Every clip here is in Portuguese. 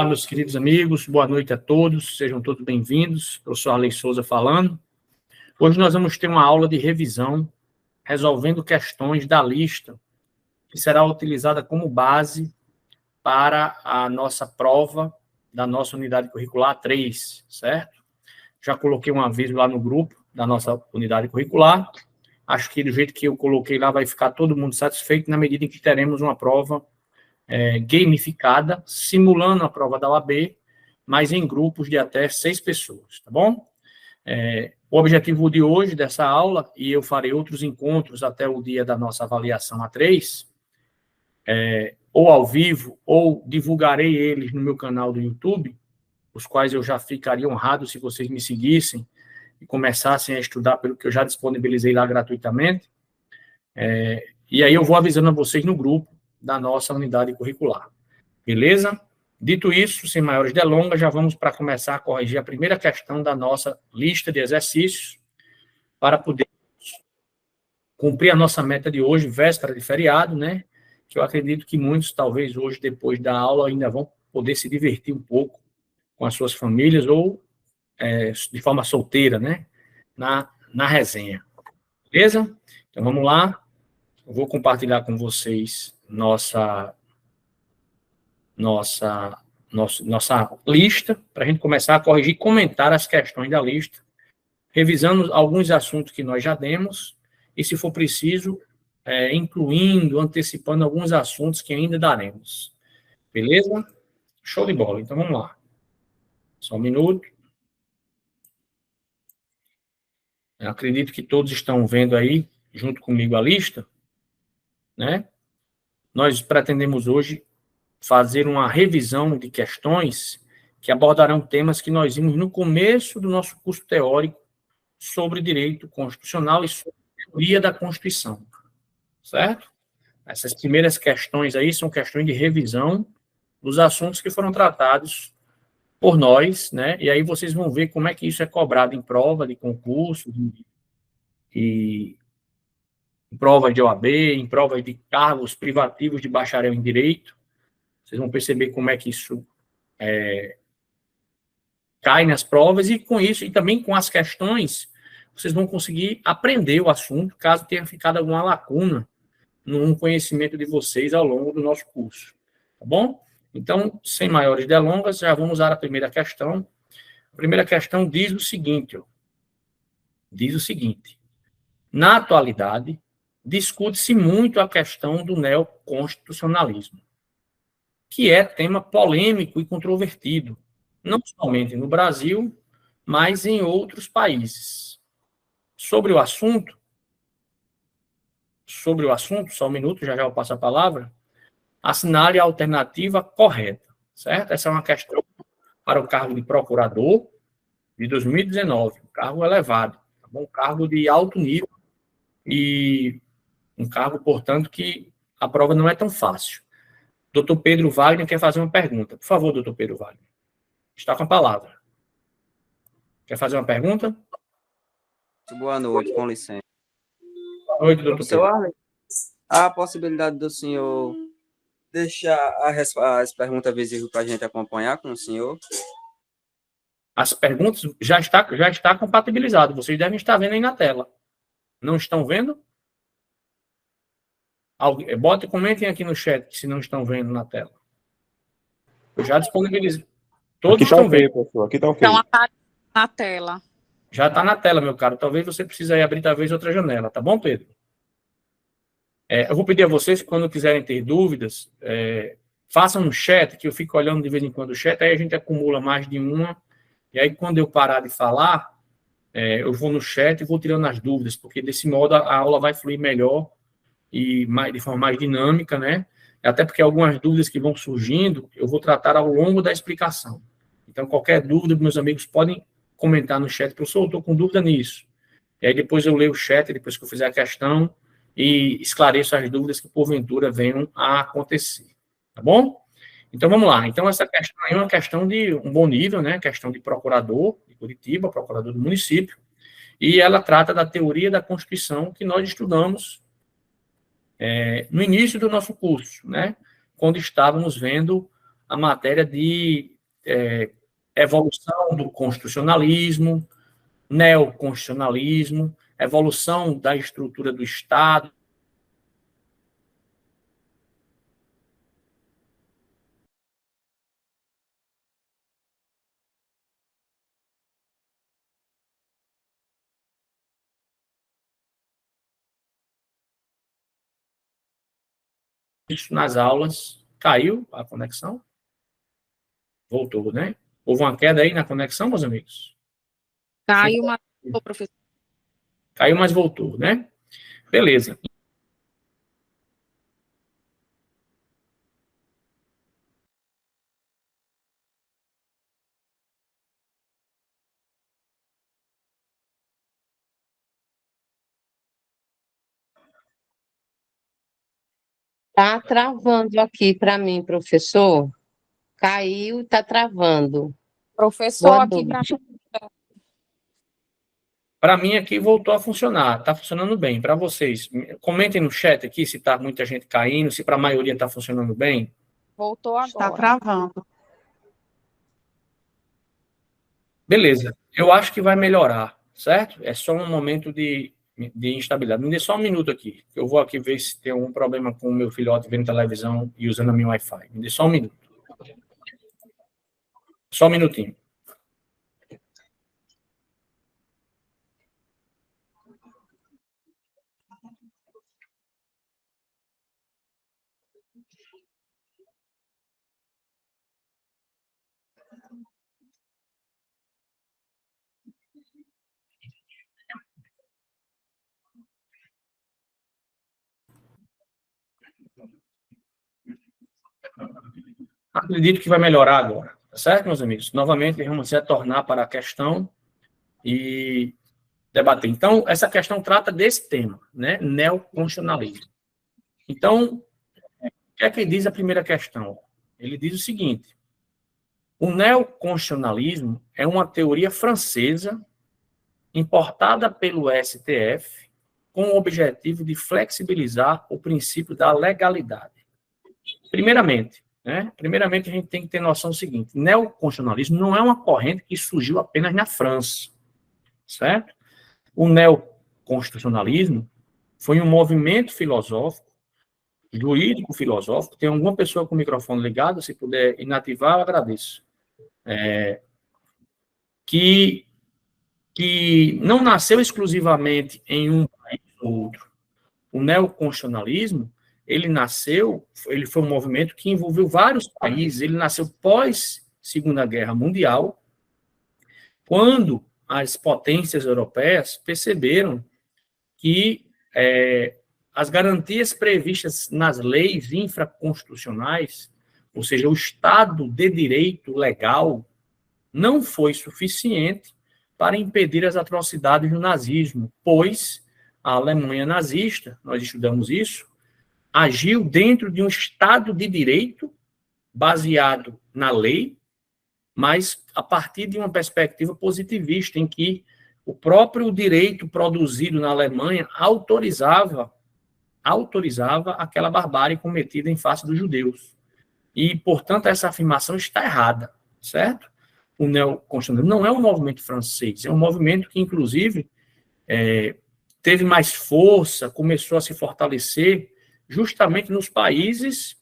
meus queridos amigos, boa noite a todos, sejam todos bem-vindos. Professor Arley Souza falando. Hoje nós vamos ter uma aula de revisão, resolvendo questões da lista, que será utilizada como base para a nossa prova da nossa unidade curricular 3, certo? Já coloquei um aviso lá no grupo da nossa unidade curricular. Acho que do jeito que eu coloquei lá vai ficar todo mundo satisfeito na medida em que teremos uma prova gamificada, simulando a prova da OAB, mas em grupos de até 6 pessoas, tá bom? O objetivo de hoje, dessa aula, e eu farei outros encontros até o dia da nossa avaliação A3, ou ao vivo, ou divulgarei eles no meu canal do YouTube, os quais eu já ficaria honrado se vocês me seguissem e começassem a estudar pelo que eu já disponibilizei lá gratuitamente. E aí eu vou avisando a vocês no grupo da nossa unidade curricular. Beleza? Dito isso, sem maiores delongas, já vamos para começar a corrigir a primeira questão da nossa lista de exercícios para poder cumprir a nossa meta de hoje, véspera de feriado, né? Que eu acredito que muitos, talvez hoje, depois da aula, ainda vão poder se divertir um pouco com as suas famílias ou de forma solteira, né? Na resenha. Beleza? Então, vamos lá. Eu vou compartilhar com vocês nossa lista, para a gente começar a corrigir e comentar as questões da lista, revisando alguns assuntos que nós já demos, e, se for preciso, incluindo, antecipando alguns assuntos que ainda daremos. Beleza? Show de bola. Então, vamos lá. Só um minuto. Eu acredito que todos estão vendo aí, junto comigo, a lista, né? Nós pretendemos hoje fazer uma revisão de questões que abordarão temas que nós vimos no começo do nosso curso teórico sobre direito constitucional e sobre teoria da Constituição, certo? Essas primeiras questões aí são questões de revisão dos assuntos que foram tratados por nós, né? E aí vocês vão ver como é que isso é cobrado em prova de concurso, em provas de OAB, em provas de cargos privativos de bacharel em direito. Vocês vão perceber como é que isso cai nas provas, e com isso, e também com as questões, vocês vão conseguir aprender o assunto, caso tenha ficado alguma lacuna no conhecimento de vocês ao longo do nosso curso. Tá bom? Então, sem maiores delongas, já vamos usar a primeira questão. A primeira questão diz o seguinte, na atualidade, discute-se muito a questão do neoconstitucionalismo, que é tema polêmico e controvertido, não somente no Brasil, mas em outros países. Sobre o assunto, só um minuto, já eu passo a palavra, assinale a alternativa correta, certo? Essa é uma questão para o cargo de procurador de 2019, um cargo elevado, tá bom? Um cargo de alto nível e um cargo, portanto, que a prova não é tão fácil. Doutor Pedro Wagner quer fazer uma pergunta. Por favor, doutor Pedro Wagner. Está com a palavra. Quer fazer uma pergunta? Boa noite, com licença. Boa noite, doutor Professor Arley, há a possibilidade do senhor deixar as perguntas visíveis para a gente acompanhar com o senhor? As perguntas já está compatibilizado. Vocês devem estar vendo aí na tela. Não estão vendo? Comentem aqui no chat se não estão vendo na tela. Eu já disponibilizei. Todos estão vendo. Professor. Aqui está ok. Então, está na tela. Já está na tela, meu caro. Talvez você precise aí abrir, talvez, outra janela. Tá bom, Pedro? Eu vou pedir a vocês, quando quiserem ter dúvidas, façam no chat, que eu fico olhando de vez em quando o chat, aí a gente acumula mais de uma, e aí quando eu parar de falar, eu vou no chat e vou tirando as dúvidas, porque desse modo a aula vai fluir melhor e de forma mais dinâmica, né? Até porque algumas dúvidas que vão surgindo, eu vou tratar ao longo da explicação. Então, qualquer dúvida, meus amigos podem comentar no chat, professor, eu estou com dúvida nisso. E aí depois eu leio o chat, depois que eu fizer a questão, e esclareço as dúvidas que, porventura, venham a acontecer. Tá bom? Então, vamos lá. Então, essa questão aí é uma questão de um bom nível, né? Questão de procurador de Curitiba, procurador do município, e ela trata da teoria da Constituição que nós estudamos no início do nosso curso, né? Quando estávamos vendo a matéria de evolução do constitucionalismo, neoconstitucionalismo, evolução da estrutura do Estado. Isso nas aulas. Caiu a conexão? Voltou, né? Houve uma queda aí na conexão, meus amigos? Caiu, mas professor. Caiu, mas voltou, né? Beleza. Tá travando aqui para mim, professor. Caiu e tá travando. Professor, Boa aqui noite. Para mim aqui voltou a funcionar, está funcionando bem. Para vocês, comentem no chat aqui se está muita gente caindo, se para a maioria está funcionando bem. voltou agora. Está travando. Beleza, eu acho que vai melhorar, certo? É só um momento de instabilidade. Me dê só um minuto aqui, que eu vou aqui ver se tem algum problema com o meu filhote vendo televisão e usando a minha Wi-Fi. Me dê só um minuto. Só um minutinho. Acredito que vai melhorar agora, tá certo, meus amigos? Novamente, vamos retornar para a questão e debater. Então, essa questão trata desse tema, né? Neoconstitucionalismo. Então, o que é que diz a primeira questão? Ele diz o seguinte: o neoconstitucionalismo é uma teoria francesa importada pelo STF com o objetivo de flexibilizar o princípio da legalidade. Primeiramente, a gente tem que ter noção do seguinte: neoconstitucionalismo não é uma corrente que surgiu apenas na França, certo? O neoconstitucionalismo foi um movimento filosófico, jurídico-filosófico. Tem alguma pessoa com o microfone ligado? Se puder inativar, eu agradeço. Que não nasceu exclusivamente em um país ou outro. O neoconstitucionalismo, ele foi um movimento que envolveu vários países. Ele nasceu pós Segunda Guerra Mundial, quando as potências europeias perceberam que as garantias previstas nas leis infraconstitucionais, ou seja, o Estado de direito legal, não foi suficiente para impedir as atrocidades do nazismo, pois a Alemanha nazista, nós estudamos isso, agiu dentro de um Estado de direito baseado na lei, mas a partir de uma perspectiva positivista, em que o próprio direito produzido na Alemanha autorizava aquela barbárie cometida em face dos judeus. E, portanto, essa afirmação está errada, certo? O neoconstitucionalismo não é um movimento francês, é um movimento que, inclusive, teve mais força, começou a se fortalecer justamente nos países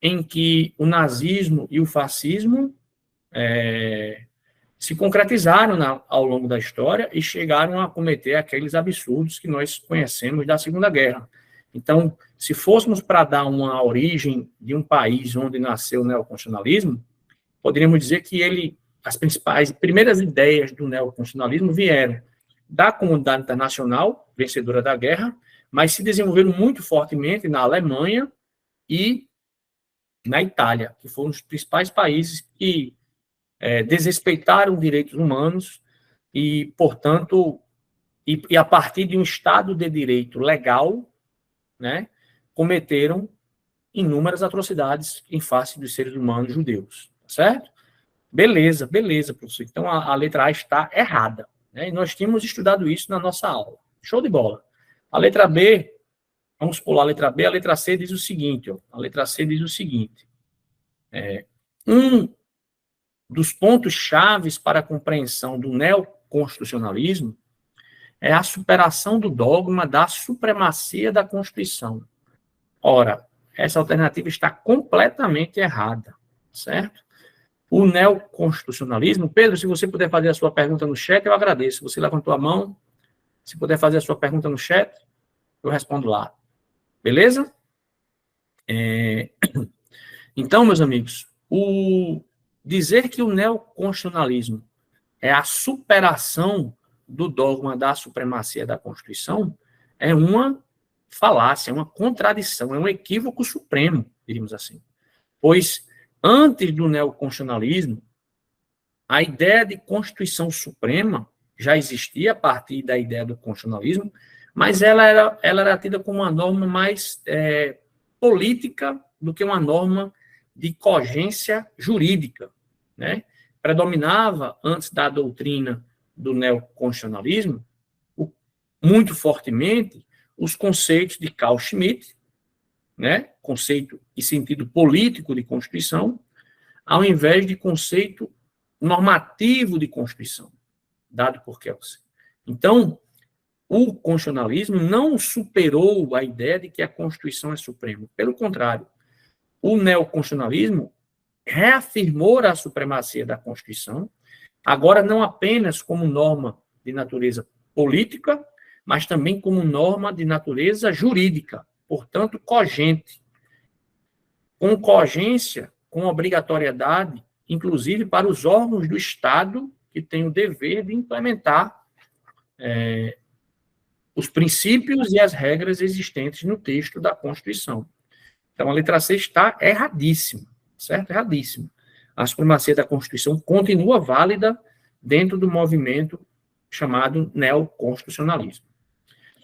em que o nazismo e o fascismo se concretizaram ao longo da história e chegaram a cometer aqueles absurdos que nós conhecemos da Segunda Guerra. Então, se fôssemos para dar uma origem de um país onde nasceu o neoconstitucionalismo, poderíamos dizer que as primeiras ideias do neoconstitucionalismo vieram da comunidade internacional, vencedora da guerra, mas se desenvolveram muito fortemente na Alemanha e na Itália, que foram os principais países que desrespeitaram direitos humanos e, portanto, e a partir de um Estado de direito legal, cometeram inúmeras atrocidades em face dos seres humanos judeus, certo? Beleza, professor. Então, a letra A está errada, e nós tínhamos estudado isso na nossa aula. Show de bola. A letra B, vamos pular a letra B, a letra C diz o seguinte, a letra C diz o seguinte, dos pontos chaves para a compreensão do neoconstitucionalismo é a superação do dogma da supremacia da Constituição. Ora, essa alternativa está completamente errada, certo? O neoconstitucionalismo, Pedro, se você puder fazer a sua pergunta no chat, eu agradeço. Você levantou a mão, se puder fazer a sua pergunta no chat, eu respondo lá. Beleza? Então, meus amigos, dizer que o neoconstitucionalismo é a superação do dogma da supremacia da Constituição é uma falácia, é uma contradição, é um equívoco supremo, diríamos assim. Pois, antes do neoconstitucionalismo, a ideia de Constituição Suprema já existia a partir da ideia do constitucionalismo, mas ela era tida como uma norma mais política do que uma norma de cogência jurídica, né? Predominava, antes da doutrina do neoconstitucionalismo, muito fortemente, os conceitos de Carl Schmitt, né? Conceito e sentido político de Constituição, ao invés de conceito normativo de Constituição, dado por Kelsen. Então, o constitucionalismo não superou a ideia de que a Constituição é suprema. Pelo contrário, o neoconstitucionalismo reafirmou a supremacia da Constituição, agora não apenas como norma de natureza política, mas também como norma de natureza jurídica, portanto, cogente, com cogência, com obrigatoriedade, inclusive para os órgãos do Estado que têm o dever de implementar os princípios e as regras existentes no texto da Constituição. Então, a letra C está erradíssima, certo? Erradíssima. A supremacia da Constituição continua válida dentro do movimento chamado neoconstitucionalismo.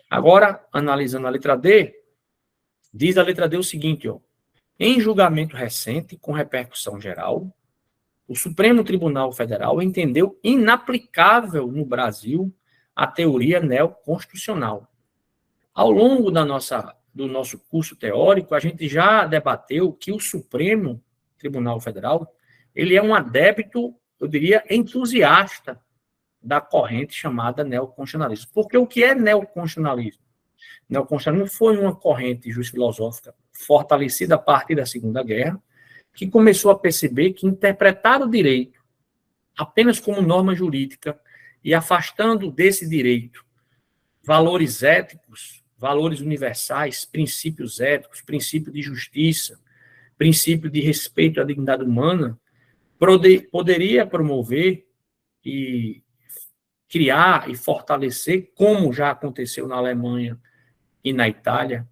Agora, analisando a letra D, diz a letra D o seguinte, ó, em julgamento recente, com repercussão geral, o Supremo Tribunal Federal entendeu inaplicável no Brasil a teoria neoconstitucional. Ao longo do nosso curso teórico, a gente já debateu que o Supremo Tribunal Federal, ele é um adepto, eu diria, entusiasta da corrente chamada neoconstitucionalismo. Porque o que é neoconstitucionalismo? Neoconstitucionalismo foi uma corrente jurisfilosófica fortalecida a partir da Segunda Guerra, que começou a perceber que interpretar o direito apenas como norma jurídica e afastando desse direito valores éticos, valores universais, princípios éticos, princípio de justiça, princípio de respeito à dignidade humana, poderia promover e criar e fortalecer, como já aconteceu na Alemanha e na Itália,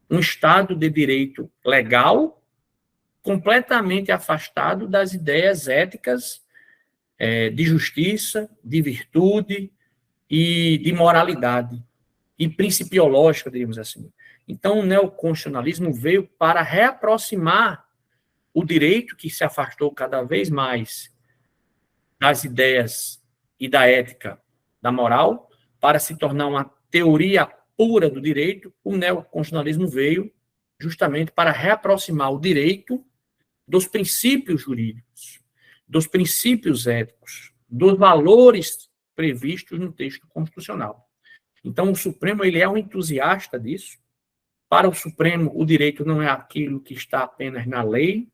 um Estado de direito legal, completamente afastado das ideias éticas de justiça, de virtude e de moralidade, e principiológica, diríamos assim. Então, o neoconstitucionalismo veio para reaproximar o direito, que se afastou cada vez mais das ideias e da ética, da moral, para se tornar uma teoria pura do direito. O neoconstitucionalismo veio justamente para reaproximar o direito dos princípios jurídicos, dos princípios éticos, dos valores previstos no texto constitucional. Então, o Supremo, ele é um entusiasta disso. Para o Supremo, o direito não é aquilo que está apenas na lei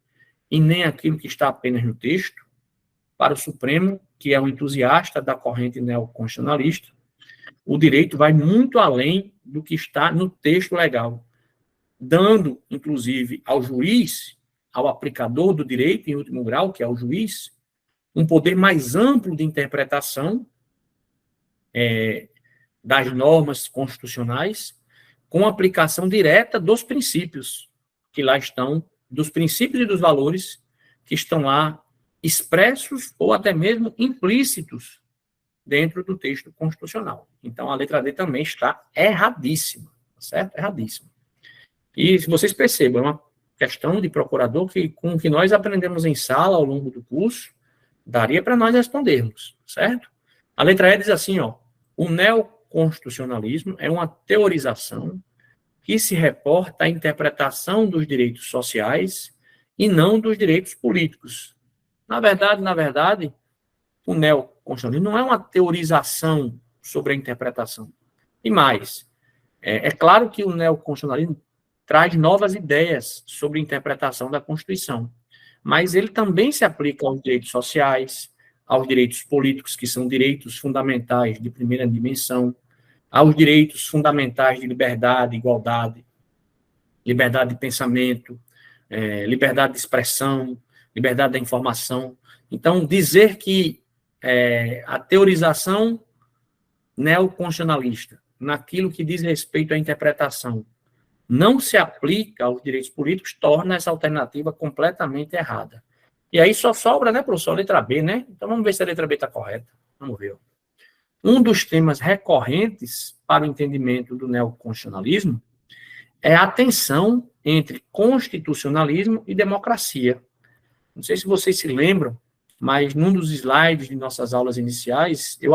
e nem aquilo que está apenas no texto. Para o Supremo, que é um entusiasta da corrente neoconstitucionalista, o direito vai muito além do que está no texto legal, dando, inclusive, ao juiz, ao aplicador do direito, em último grau, que é o juiz, um poder mais amplo de interpretação das normas constitucionais, com aplicação direta dos princípios que lá estão, dos princípios e dos valores que estão lá expressos ou até mesmo implícitos dentro do texto constitucional. Então, a letra D também está erradíssima, certo? Erradíssima. E, se vocês percebam, é uma questão de procurador que, com o que nós aprendemos em sala ao longo do curso, daria para nós respondermos, certo? A letra E diz assim, ó, o neoconstitucionalismo é uma teorização que se reporta à interpretação dos direitos sociais e não dos direitos políticos, Na verdade, o neoconstitucionalismo não é uma teorização sobre a interpretação. E mais, é claro que o neoconstitucionalismo traz novas ideias sobre a interpretação da Constituição, mas ele também se aplica aos direitos sociais, aos direitos políticos, que são direitos fundamentais de primeira dimensão, aos direitos fundamentais de liberdade, igualdade, liberdade de pensamento, liberdade de expressão, liberdade da informação. Então, dizer que a teorização neoconstitucionalista, naquilo que diz respeito à interpretação, não se aplica aos direitos políticos, torna essa alternativa completamente errada. E aí só sobra, né, professor, a letra B, né? Então vamos ver se a letra B está correta. Vamos ver. Um dos temas recorrentes para o entendimento do neoconstitucionalismo é a tensão entre constitucionalismo e democracia. Não sei se vocês se lembram, mas num dos slides de nossas aulas iniciais, eu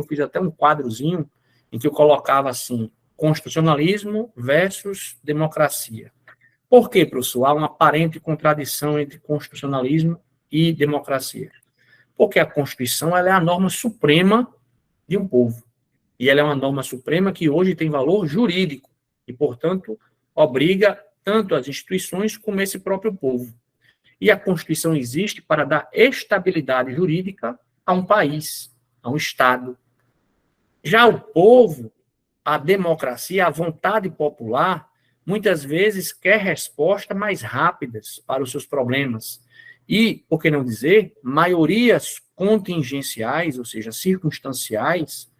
fiz até um quadrozinho em que eu colocava assim, constitucionalismo versus democracia. Por quê, professor? Há uma aparente contradição entre constitucionalismo e democracia. Porque a Constituição ela é a norma suprema de um povo. E ela é uma norma suprema que hoje tem valor jurídico e, portanto, obriga tanto as instituições como esse próprio povo. E a Constituição existe para dar estabilidade jurídica a um país, a um Estado. Já o povo, a democracia, a vontade popular, muitas vezes quer respostas mais rápidas para os seus problemas. E, por que não dizer, maiorias contingenciais, ou seja, circunstanciais,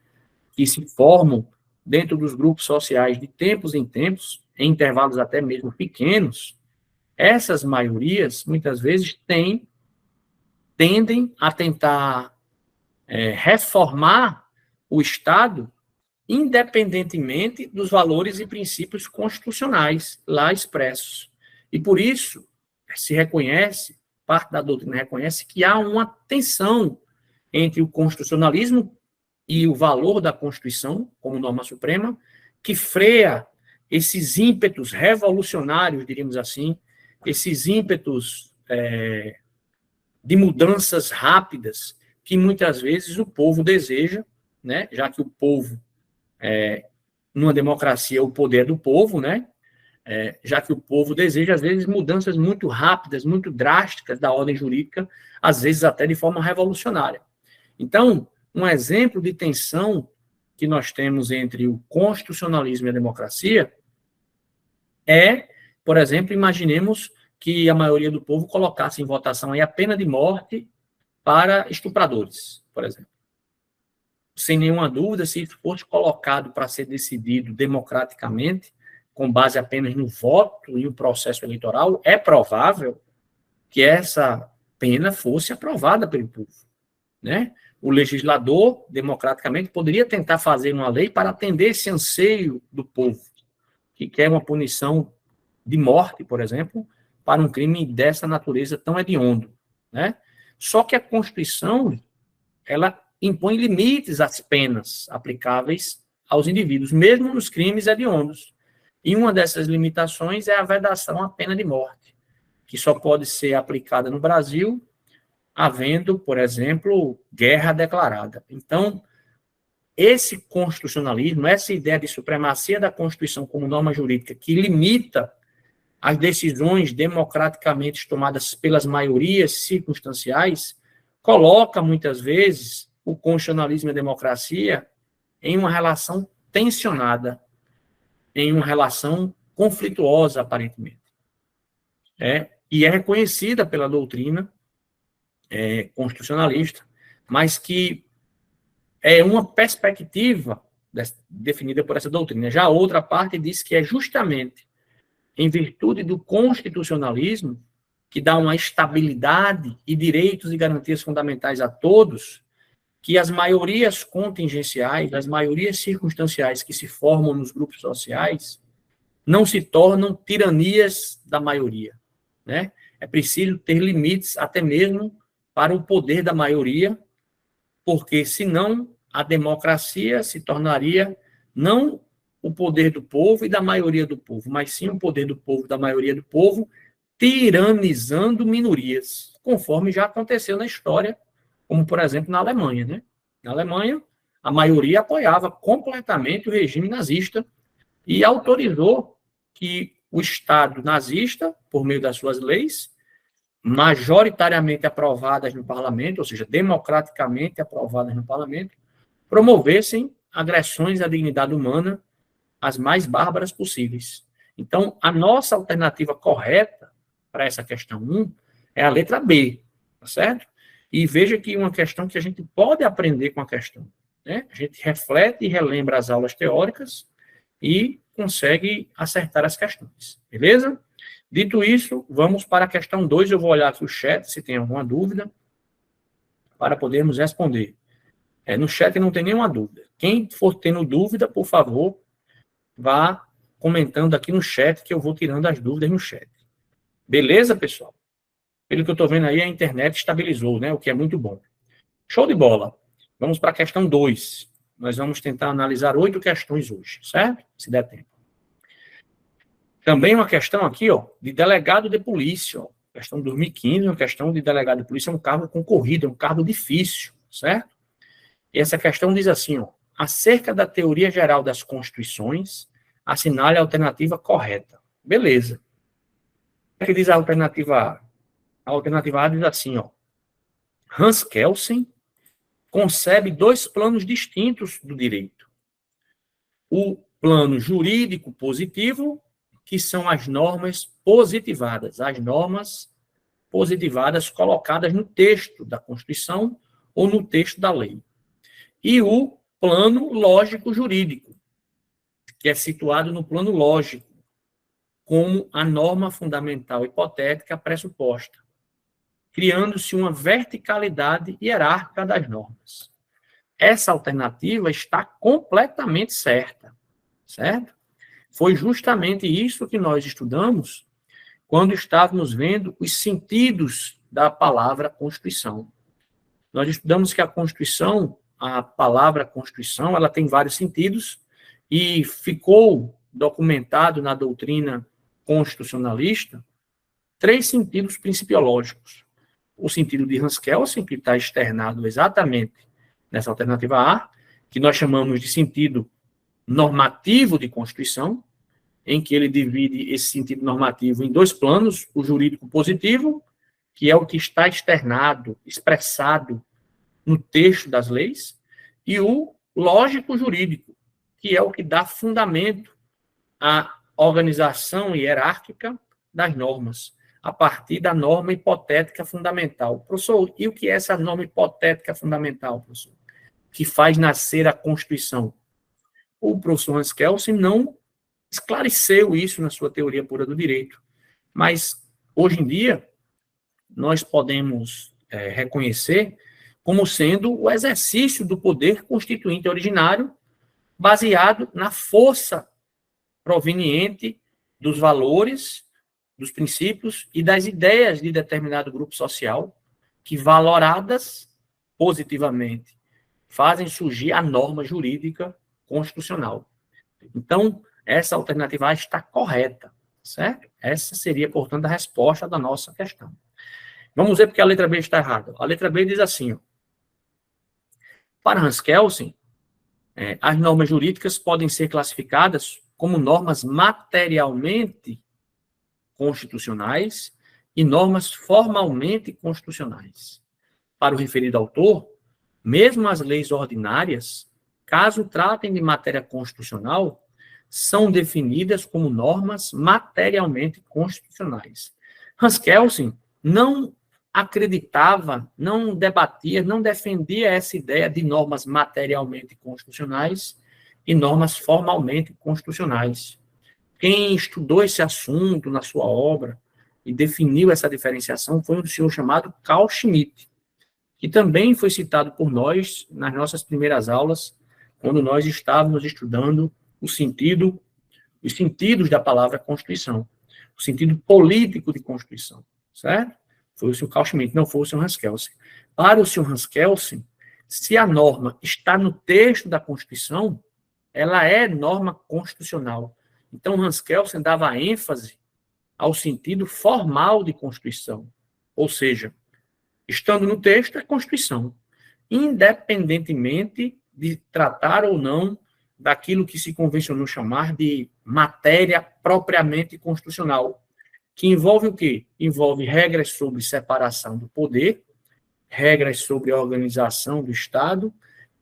que se formam dentro dos grupos sociais de tempos em tempos, em intervalos até mesmo pequenos, essas maiorias, muitas vezes, tendem a tentar reformar o Estado independentemente dos valores e princípios constitucionais lá expressos. E por isso se reconhece, parte da doutrina reconhece que há uma tensão entre o constitucionalismo e o valor da Constituição como norma suprema, que freia esses ímpetos revolucionários, diríamos assim, esses ímpetos de mudanças rápidas que muitas vezes o povo deseja, né? Já que o povo numa democracia, o poder é do povo, né? Já que o povo deseja, às vezes, mudanças muito rápidas, muito drásticas da ordem jurídica, às vezes até de forma revolucionária. Então, um exemplo de tensão que nós temos entre o constitucionalismo e a democracia por exemplo, imaginemos que a maioria do povo colocasse em votação aí a pena de morte para estupradores, por exemplo. Sem nenhuma dúvida, se isso fosse colocado para ser decidido democraticamente, com base apenas no voto e o processo eleitoral, é provável que essa pena fosse aprovada pelo povo, né? O legislador, democraticamente, poderia tentar fazer uma lei para atender esse anseio do povo, que quer uma punição de morte, por exemplo, para um crime dessa natureza tão hediondo, né? Só que a Constituição, ela impõe limites às penas aplicáveis aos indivíduos, mesmo nos crimes hediondos. E uma dessas limitações é a vedação à pena de morte, que só pode ser aplicada no Brasil havendo, por exemplo, guerra declarada. Então, esse constitucionalismo, essa ideia de supremacia da Constituição como norma jurídica que limita as decisões democraticamente tomadas pelas maiorias circunstanciais, coloca, muitas vezes, o constitucionalismo e a democracia em uma relação tensionada, em uma relação conflituosa, aparentemente. E é reconhecida pela doutrina constitucionalista, mas que é uma perspectiva definida por essa doutrina. Já a outra parte diz que é justamente em virtude do constitucionalismo, que dá uma estabilidade e direitos e garantias fundamentais a todos, que as maiorias contingenciais, as maiorias circunstanciais que se formam nos grupos sociais, não se tornam tiranias da maioria, né? É preciso ter limites até mesmo para o poder da maioria, porque senão a democracia se tornaria não o poder do povo e da maioria do povo, mas sim o poder do povo, da maioria do povo, tiranizando minorias, conforme já aconteceu na história, como, por exemplo, na Alemanha, né? Na Alemanha, a maioria apoiava completamente o regime nazista e autorizou que o Estado nazista, por meio das suas leis, majoritariamente aprovadas no parlamento, ou seja, democraticamente aprovadas no parlamento, promovessem agressões à dignidade humana as mais bárbaras possíveis. Então, a nossa alternativa correta para essa questão 1 é a letra B, tá certo? E veja que uma questão que a gente pode aprender com a questão, né? A gente reflete e relembra as aulas teóricas e consegue acertar as questões, beleza? Dito isso, vamos para a questão 2. Eu vou olhar aqui o chat, se tem alguma dúvida, para podermos responder. No chat não tem nenhuma dúvida. Quem for tendo dúvida, por favor, vá comentando aqui no chat, que eu vou tirando as dúvidas no chat. Beleza, pessoal? Pelo que eu estou vendo aí, a internet estabilizou, né? O que é muito bom. Show de bola. Vamos para a questão 2. Nós vamos tentar analisar 8 questões hoje, certo? Se der tempo. Também uma questão aqui, ó, de delegado de polícia, ó. Questão de 2015, uma questão de delegado de polícia é um cargo concorrido, é um cargo difícil, certo? E essa questão diz assim, ó, acerca da teoria geral das constituições, assinale a alternativa correta. Beleza. O que diz a alternativa A? A alternativa A diz assim, ó, Hans Kelsen concebe 2 planos distintos do direito. O plano jurídico positivo, que são as normas positivadas, colocadas no texto da Constituição ou no texto da lei. E o plano lógico-jurídico, que é situado no plano lógico, como a norma fundamental hipotética pressuposta, criando-se uma verticalidade hierárquica das normas. Essa alternativa está completamente certa, certo? Foi justamente isso que nós estudamos quando estávamos vendo os sentidos da palavra Constituição. Nós estudamos que a Constituição, a palavra Constituição, ela tem vários sentidos e ficou documentado na doutrina constitucionalista 3 sentidos principiológicos. O sentido de Hans Kelsen, que está externado exatamente nessa alternativa A, que nós chamamos de sentido normativo de Constituição, em que ele divide esse sentido normativo em 2 planos, o jurídico positivo, que é o que está externado, expressado no texto das leis, e o lógico jurídico, que é o que dá fundamento à organização hierárquica das normas, a partir da norma hipotética fundamental. Professor, e o que é essa norma hipotética fundamental, professor? Que faz nascer a Constituição? O professor Hans Kelsen não esclareceu isso na sua teoria pura do direito, mas, hoje em dia, nós podemos reconhecer como sendo o exercício do poder constituinte originário baseado na força proveniente dos valores, dos princípios e das ideias de determinado grupo social que, valoradas positivamente, fazem surgir a norma jurídica constitucional. Então, essa alternativa A está correta, certo? Essa seria, portanto, a resposta da nossa questão. Vamos ver porque a letra B está errada. A letra B diz assim, ó, para Hans Kelsen, as normas jurídicas podem ser classificadas como normas materialmente constitucionais e normas formalmente constitucionais. Para o referido autor, mesmo as leis ordinárias, caso tratem de matéria constitucional, são definidas como normas materialmente constitucionais. Hans Kelsen não acreditava, não debatia, não defendia essa ideia de normas materialmente constitucionais e normas formalmente constitucionais. Quem estudou esse assunto na sua obra e definiu essa diferenciação foi um senhor chamado Carl Schmitt, que também foi citado por nós nas nossas primeiras aulas, quando nós estávamos estudando os sentidos da palavra Constituição, o sentido político de Constituição, certo? Foi o senhor Carl Schmitt, não foi o senhor Hans Kelsen. Para o senhor Hans Kelsen, se a norma está no texto da Constituição, ela é norma constitucional. Então, Hans Kelsen dava ênfase ao sentido formal de Constituição. Ou seja, estando no texto, é Constituição, independentemente de tratar ou não daquilo que se convencionou chamar de matéria propriamente constitucional, que envolve o quê? Envolve regras sobre separação do poder, regras sobre organização do Estado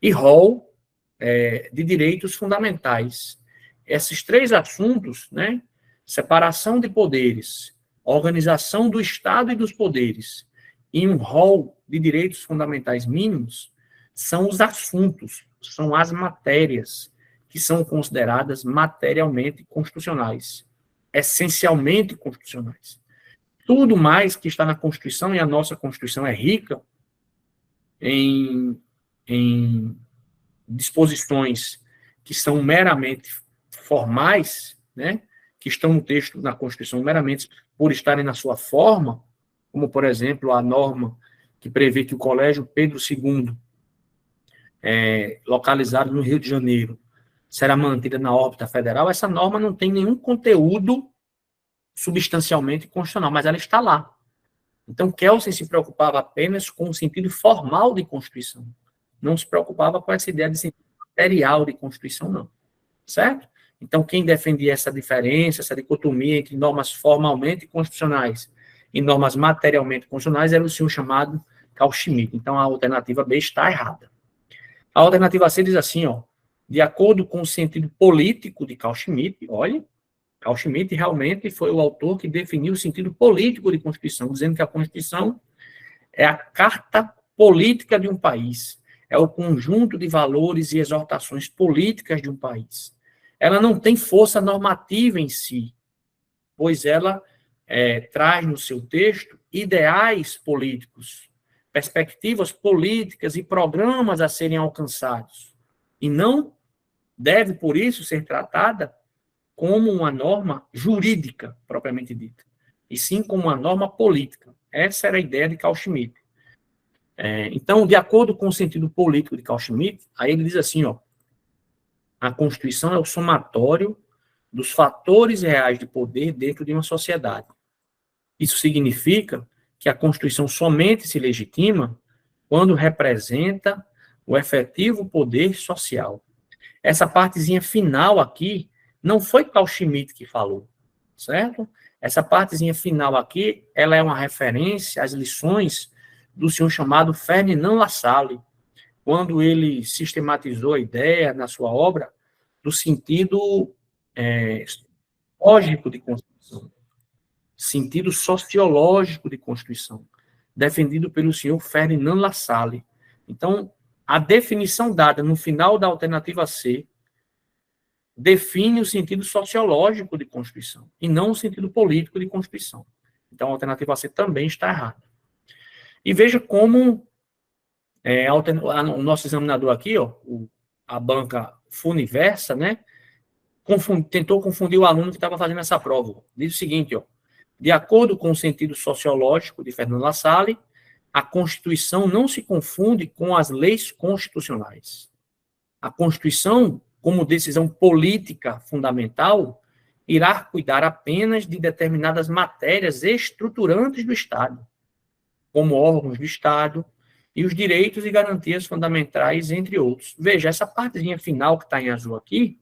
e rol de direitos fundamentais. Esses três assuntos, né, separação de poderes, organização do Estado e dos poderes, e um rol de direitos fundamentais mínimos, são os assuntos, são as matérias que são consideradas materialmente constitucionais, essencialmente constitucionais. Tudo mais que está na Constituição, e a nossa Constituição é rica em disposições que são meramente formais, né, que estão no texto da Constituição meramente por estarem na sua forma, como, por exemplo, a norma que prevê que o Colégio Pedro II, localizado no Rio de Janeiro, será mantida na órbita federal. Essa norma não tem nenhum conteúdo substancialmente constitucional, mas ela está lá. Então, Kelsen se preocupava apenas com o sentido formal de Constituição. Não se preocupava com essa ideia de sentido material de Constituição, não. Certo? Então, quem defendia essa diferença, essa dicotomia entre normas formalmente constitucionais e normas materialmente constitucionais era o senhor chamado Carl Schmitt. Então, a alternativa B está errada. A alternativa C diz assim, ó, de acordo com o sentido político de Carl Schmitt, olha, Carl Schmitt realmente foi o autor que definiu o sentido político de Constituição, dizendo que a Constituição é a carta política de um país, é o conjunto de valores e exortações políticas de um país. Ela não tem força normativa em si, pois ela traz no seu texto ideais políticos, perspectivas políticas e programas a serem alcançados, e não deve, por isso, ser tratada como uma norma jurídica, propriamente dita, e sim como uma norma política. Essa era a ideia de Carl Schmitt. Então, de acordo com o sentido político de Carl Schmitt, aí ele diz assim, ó, a Constituição é o somatório dos fatores reais de poder dentro de uma sociedade. Isso significa que a Constituição somente se legitima quando representa o efetivo poder social. Essa partezinha final aqui não foi Carl Schmitt que falou, certo? Essa partezinha final aqui, ela é uma referência às lições do senhor chamado Ferdinand Lassalle, quando ele sistematizou a ideia na sua obra do sentido lógico de Constituição, sentido sociológico de Constituição, defendido pelo senhor Ferdinand Lassalle. Então, a definição dada no final da alternativa C define o sentido sociológico de Constituição, e não o sentido político de Constituição. Então, a alternativa C também está errada. E veja como o nosso examinador aqui, ó, a banca Funiversa, né, tentou confundir o aluno que estava fazendo essa prova. Diz o seguinte, ó, de acordo com o sentido sociológico de Ferdinand Lassalle, a Constituição não se confunde com as leis constitucionais. A Constituição, como decisão política fundamental, irá cuidar apenas de determinadas matérias estruturantes do Estado, como órgãos do Estado e os direitos e garantias fundamentais, entre outros. Veja, essa partezinha final que está em azul aqui,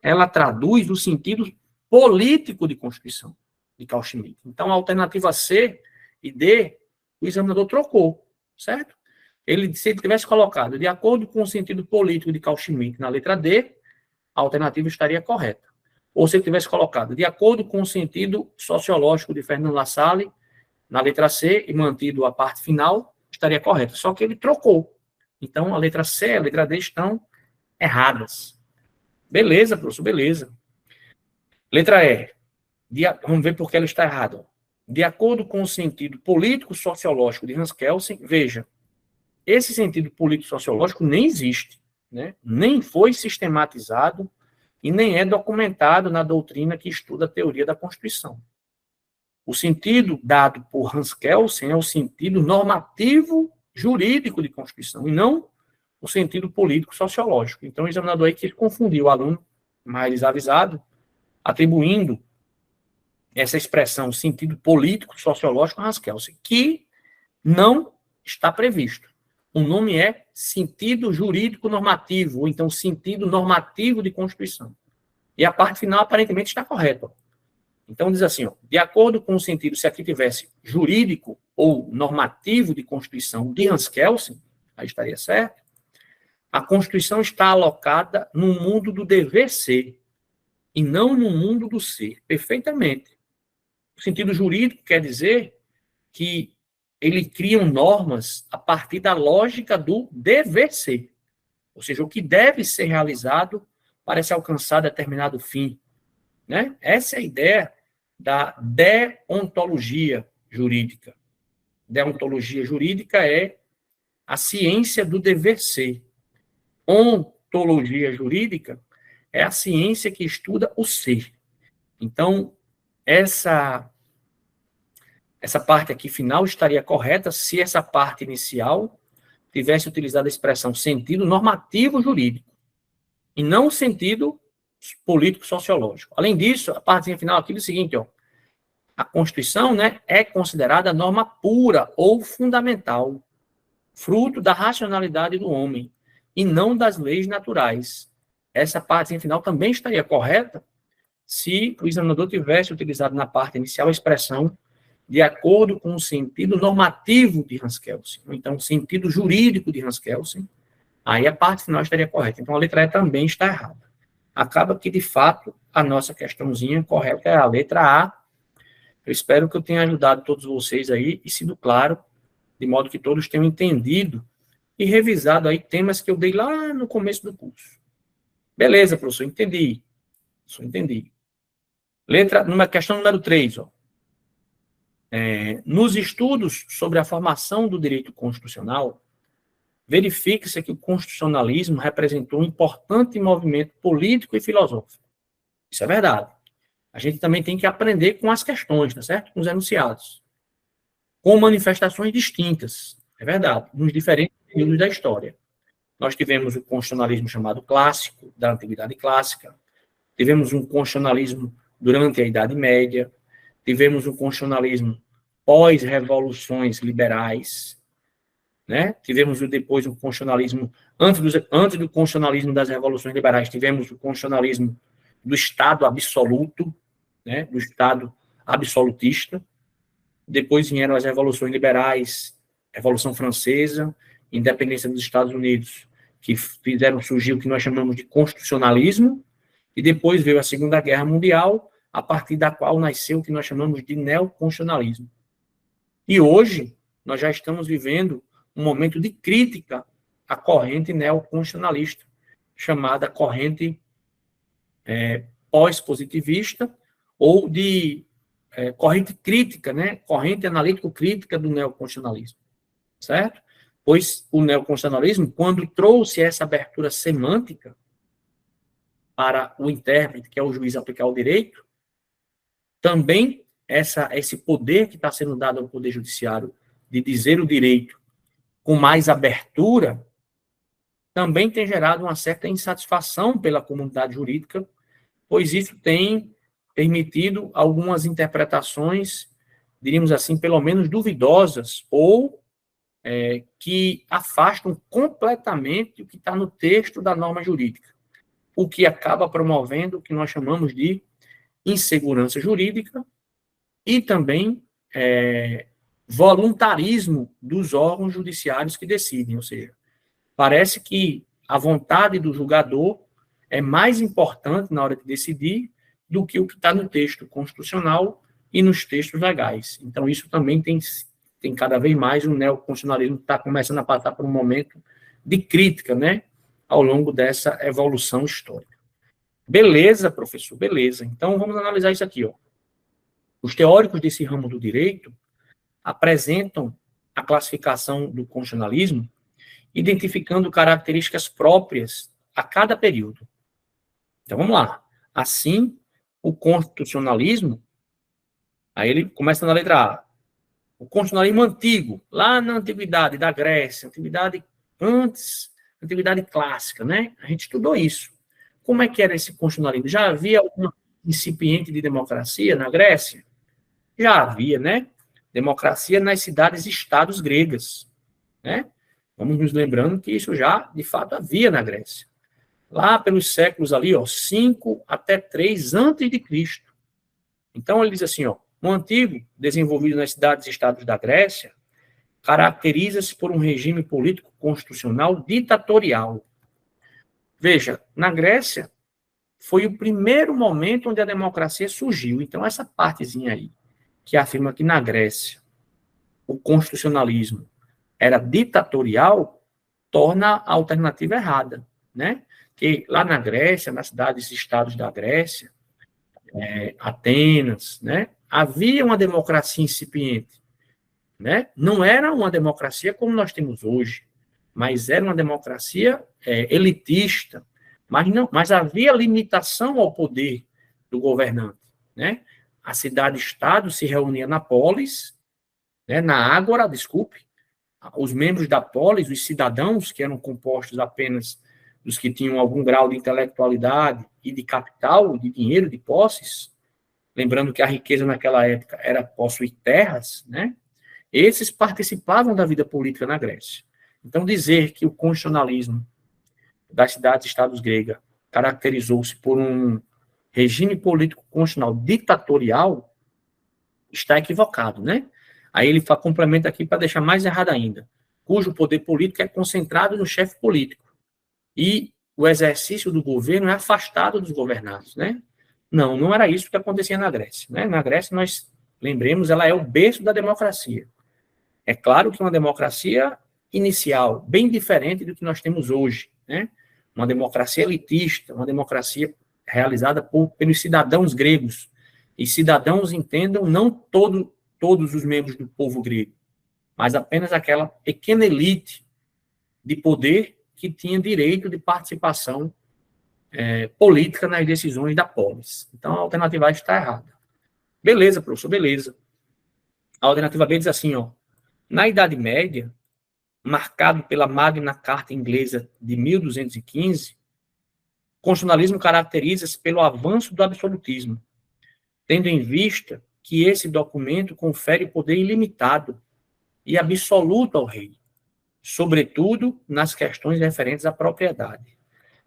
ela traduz o sentido político de Constituição, de Carl Schmitt. Então, a alternativa C e D, o examinador trocou, certo? Se ele tivesse colocado, de acordo com o sentido político de Carl Schmitt na letra D, a alternativa estaria correta. Ou se ele tivesse colocado, de acordo com o sentido sociológico de Ferdinand Lassalle na letra C e mantido a parte final, estaria correta. Só que ele trocou. Então, a letra C e a letra D estão erradas. Beleza, professor, beleza. Letra E. Vamos ver por que ela está errada. De acordo com o sentido político-sociológico de Hans Kelsen, veja, esse sentido político-sociológico nem existe, né? Nem foi sistematizado e nem é documentado na doutrina que estuda a teoria da Constituição. O sentido dado por Hans Kelsen é o sentido normativo jurídico de Constituição, e não o sentido político-sociológico. Então, o examinador aí quis confundir o aluno mais avisado, atribuindo essa expressão sentido político, sociológico, Hans Kelsen, que não está previsto. O nome é sentido jurídico normativo, ou então sentido normativo de Constituição. E a parte final, aparentemente, está correta. Então, diz assim, ó, de acordo com o sentido, se aqui tivesse jurídico ou normativo de Constituição de Hans Kelsen, aí estaria certo, a Constituição está alocada no mundo do dever ser, e não no mundo do ser, perfeitamente. O sentido jurídico quer dizer que ele cria normas a partir da lógica do dever ser, ou seja, o que deve ser realizado para se alcançar determinado fim, né? Essa é a ideia da deontologia jurídica. Deontologia jurídica é a ciência do dever ser. Ontologia jurídica é a ciência que estuda o ser. Então, essa parte aqui final estaria correta se essa parte inicial tivesse utilizado a expressão sentido normativo jurídico e não sentido político-sociológico. Além disso, a partezinha final aqui diz o seguinte, ó, a Constituição, né, é considerada norma pura ou fundamental, fruto da racionalidade do homem, e não das leis naturais. Essa partezinha final também estaria correta se o examinador tivesse utilizado na parte inicial a expressão de acordo com o sentido normativo de Hans Kelsen, ou então o sentido jurídico de Hans Kelsen, aí a parte final estaria correta. Então a letra E também está errada. Acaba que, de fato, a nossa questãozinha correta é a letra A. Eu espero que eu tenha ajudado todos vocês aí e sido claro, de modo que todos tenham entendido e revisado aí temas que eu dei lá no começo do curso. Beleza, professor, entendi. Entendi. Questão número 3, ó. Nos estudos sobre a formação do direito constitucional, verifica-se que o constitucionalismo representou um importante movimento político e filosófico. Isso é verdade. A gente também tem que aprender com as questões, tá certo? Com os enunciados. Com manifestações distintas, é verdade, nos diferentes períodos da história. Nós tivemos o constitucionalismo chamado clássico, da Antiguidade Clássica, tivemos um constitucionalismo durante a Idade Média, tivemos um constitucionalismo pós-revoluções liberais, né? Tivemos depois o constitucionalismo, antes do constitucionalismo das revoluções liberais, tivemos o constitucionalismo do Estado absoluto, né? Do Estado absolutista. Depois vieram as revoluções liberais, Revolução Francesa, independência dos Estados Unidos, que fizeram surgir o que nós chamamos de constitucionalismo, e depois veio a Segunda Guerra Mundial, a partir da qual nasceu o que nós chamamos de neoconstitucionalismo. E hoje, nós já estamos vivendo um momento de crítica à corrente neoconstitucionalista, chamada corrente pós-positivista, ou de corrente crítica, né? Corrente analítico-crítica do neoconstitucionalismo, certo? Pois o neoconstitucionalismo, quando trouxe essa abertura semântica para o intérprete, que é o juiz, aplicar o direito, também esse poder que está sendo dado ao Poder Judiciário de dizer o direito com mais abertura, também tem gerado uma certa insatisfação pela comunidade jurídica, pois isso tem permitido algumas interpretações, diríamos assim, pelo menos duvidosas, ou que afastam completamente o que está no texto da norma jurídica, o que acaba promovendo o que nós chamamos de insegurança jurídica e também voluntarismo dos órgãos judiciários que decidem, ou seja, parece que a vontade do julgador é mais importante na hora de decidir do que o que está no texto constitucional e nos textos legais. Então, isso também tem cada vez mais o neoconstitucionalismo que está começando a passar por um momento de crítica, né, ao longo dessa evolução histórica. Beleza, professor, beleza. Então, vamos analisar isso aqui, ó. Os teóricos desse ramo do direito apresentam a classificação do constitucionalismo identificando características próprias a cada período. Então, vamos lá. Assim, o constitucionalismo, aí ele começa na letra A. O constitucionalismo antigo, lá na antiguidade da Grécia, antiguidade clássica, né? A gente estudou isso. Como é que era esse constitucionalismo? Já havia algum incipiente de democracia na Grécia? já havia, né, democracia nas cidades-estados gregas, né? Vamos nos lembrando que isso já, de fato, havia na Grécia. Lá pelos séculos ali, 5 até 3 antes de Cristo. Então, ele diz assim, o antigo, desenvolvido nas cidades-estados da Grécia, caracteriza-se por um regime político constitucional ditatorial. Veja, na Grécia, foi o primeiro momento onde a democracia surgiu. Então, essa partezinha aí, que afirma que na Grécia o constitucionalismo era ditatorial, torna a alternativa errada, né? Que lá na Grécia, nas cidades-estados da Grécia, Atenas, né, havia uma democracia incipiente, né? Não era uma democracia como nós temos hoje, mas era uma democracia elitista, mas havia limitação ao poder do governante, né? A cidade-estado se reunia na polis, né, na ágora, desculpe, os membros da polis, os cidadãos, que eram compostos apenas dos que tinham algum grau de intelectualidade e de capital, de dinheiro, de posses, lembrando que a riqueza naquela época era possuir terras, né? Esses participavam da vida política na Grécia. Então, dizer que o constitucionalismo das cidades-estados gregas caracterizou-se por um regime político constitucional ditatorial está equivocado, né? Aí ele complementa aqui para deixar mais errado ainda, cujo poder político é concentrado no chefe político e o exercício do governo é afastado dos governados, né? Não era isso que acontecia na Grécia, né? Na Grécia, nós lembremos, ela é o berço da democracia. É claro que uma democracia inicial, bem diferente do que nós temos hoje, né? Uma democracia elitista, uma democracia realizada pelos cidadãos gregos. E cidadãos entendam não todos os membros do povo grego, mas apenas aquela pequena elite de poder que tinha direito de participação política nas decisões da polis. Então, a alternativa A está errada. Beleza, professor, beleza. A alternativa B diz assim, na Idade Média, marcado pela Magna Carta inglesa de 1215, o constitucionalismo caracteriza-se pelo avanço do absolutismo, tendo em vista que esse documento confere poder ilimitado e absoluto ao rei, sobretudo nas questões referentes à propriedade.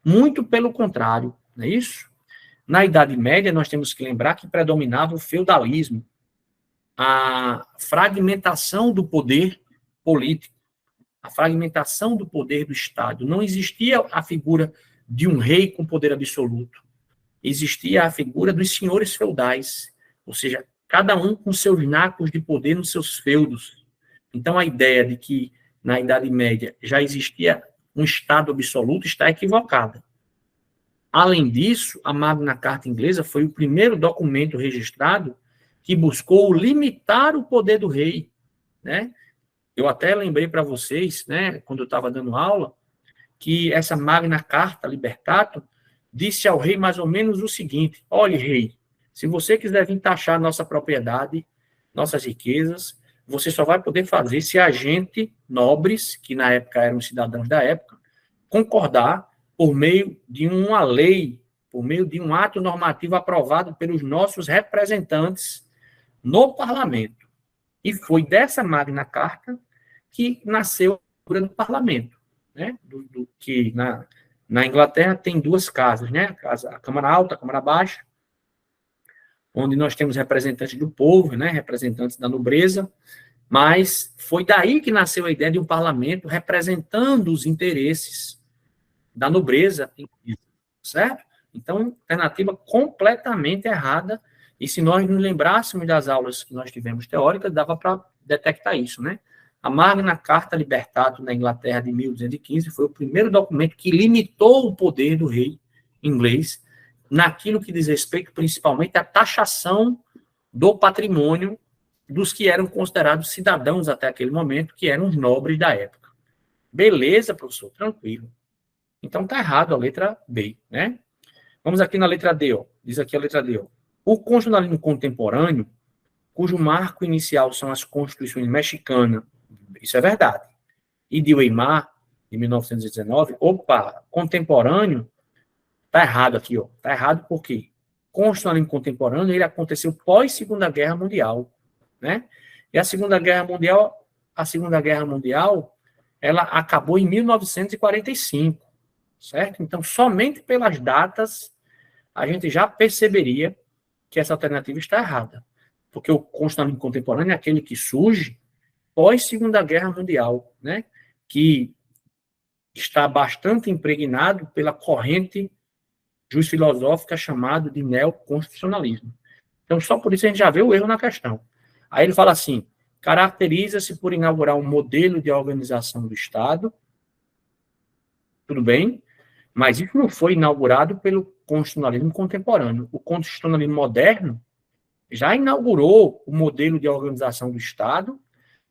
Muito pelo contrário, não é isso? Na Idade Média, nós temos que lembrar que predominava o feudalismo, a fragmentação do poder político, a fragmentação do poder do Estado. Não existia a figura de um rei com poder absoluto. Existia a figura dos senhores feudais, ou seja, cada um com seus nacos de poder nos seus feudos. Então, a ideia de que na Idade Média já existia um Estado absoluto está equivocada. Além disso, a Magna Carta inglesa foi o primeiro documento registrado que buscou limitar o poder do rei, né? Eu até lembrei para vocês, né, quando eu estava dando aula, que essa Magna Carta Libertatum disse ao rei mais ou menos o seguinte: olhe, rei, se você quiser vir taxar nossa propriedade, nossas riquezas, você só vai poder fazer se a gente, nobres, que na época eram cidadãos da época, concordar por meio de uma lei, por meio de um ato normativo aprovado pelos nossos representantes no parlamento. E foi dessa Magna Carta que nasceu a figura do parlamento, né? Que na Inglaterra tem duas casas, né? A Câmara Alta, a Câmara Baixa, onde nós temos representantes do povo, né? Representantes da nobreza, mas foi daí que nasceu a ideia de um parlamento representando os interesses da nobreza, certo? Então, alternativa completamente errada, e se nós nos lembrássemos das aulas que nós tivemos teóricas, dava para detectar isso, né? A Magna Carta Libertatum na Inglaterra de 1215 foi o primeiro documento que limitou o poder do rei inglês naquilo que diz respeito principalmente à taxação do patrimônio dos que eram considerados cidadãos até aquele momento, que eram os nobres da época. Beleza, professor? Tranquilo. Então tá errado a letra B, né? Vamos aqui na letra D, diz aqui a letra D, O constitucionalismo contemporâneo, cujo marco inicial são as constituições mexicana, isso é verdade, e de Weimar, de 1919, contemporâneo, tá errado aqui, tá errado por quê? O constitucionalismo contemporâneo, ele aconteceu pós-Segunda Guerra Mundial, né? E a Segunda Guerra Mundial, ela acabou em 1945, certo? Então, somente pelas datas, a gente já perceberia que essa alternativa está errada. Porque o constitucionalismo contemporâneo é aquele que surge pós-Segunda Guerra Mundial, né? Que está bastante impregnado pela corrente filosófica chamada de neoconstitucionalismo. Então, só por isso a gente já vê o erro na questão. Aí ele fala assim, caracteriza-se por inaugurar um modelo de organização do Estado, tudo bem, mas isso não foi inaugurado pelo constitucionalismo contemporâneo. O constitucionalismo moderno já inaugurou o modelo de organização do Estado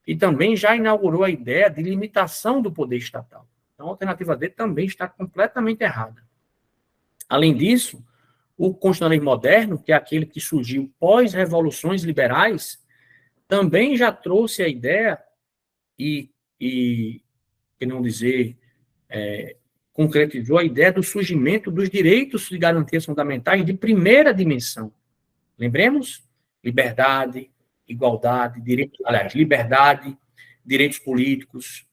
e também já inaugurou a ideia de limitação do poder estatal. Então, a alternativa D também está completamente errada. Além disso, o constitucionalismo moderno, que é aquele que surgiu pós-revoluções liberais, também já trouxe a ideia e que não dizer, concretizou a ideia do surgimento dos direitos de garantias fundamentais de primeira dimensão. Lembremos? Liberdade, igualdade, liberdade, direitos políticos,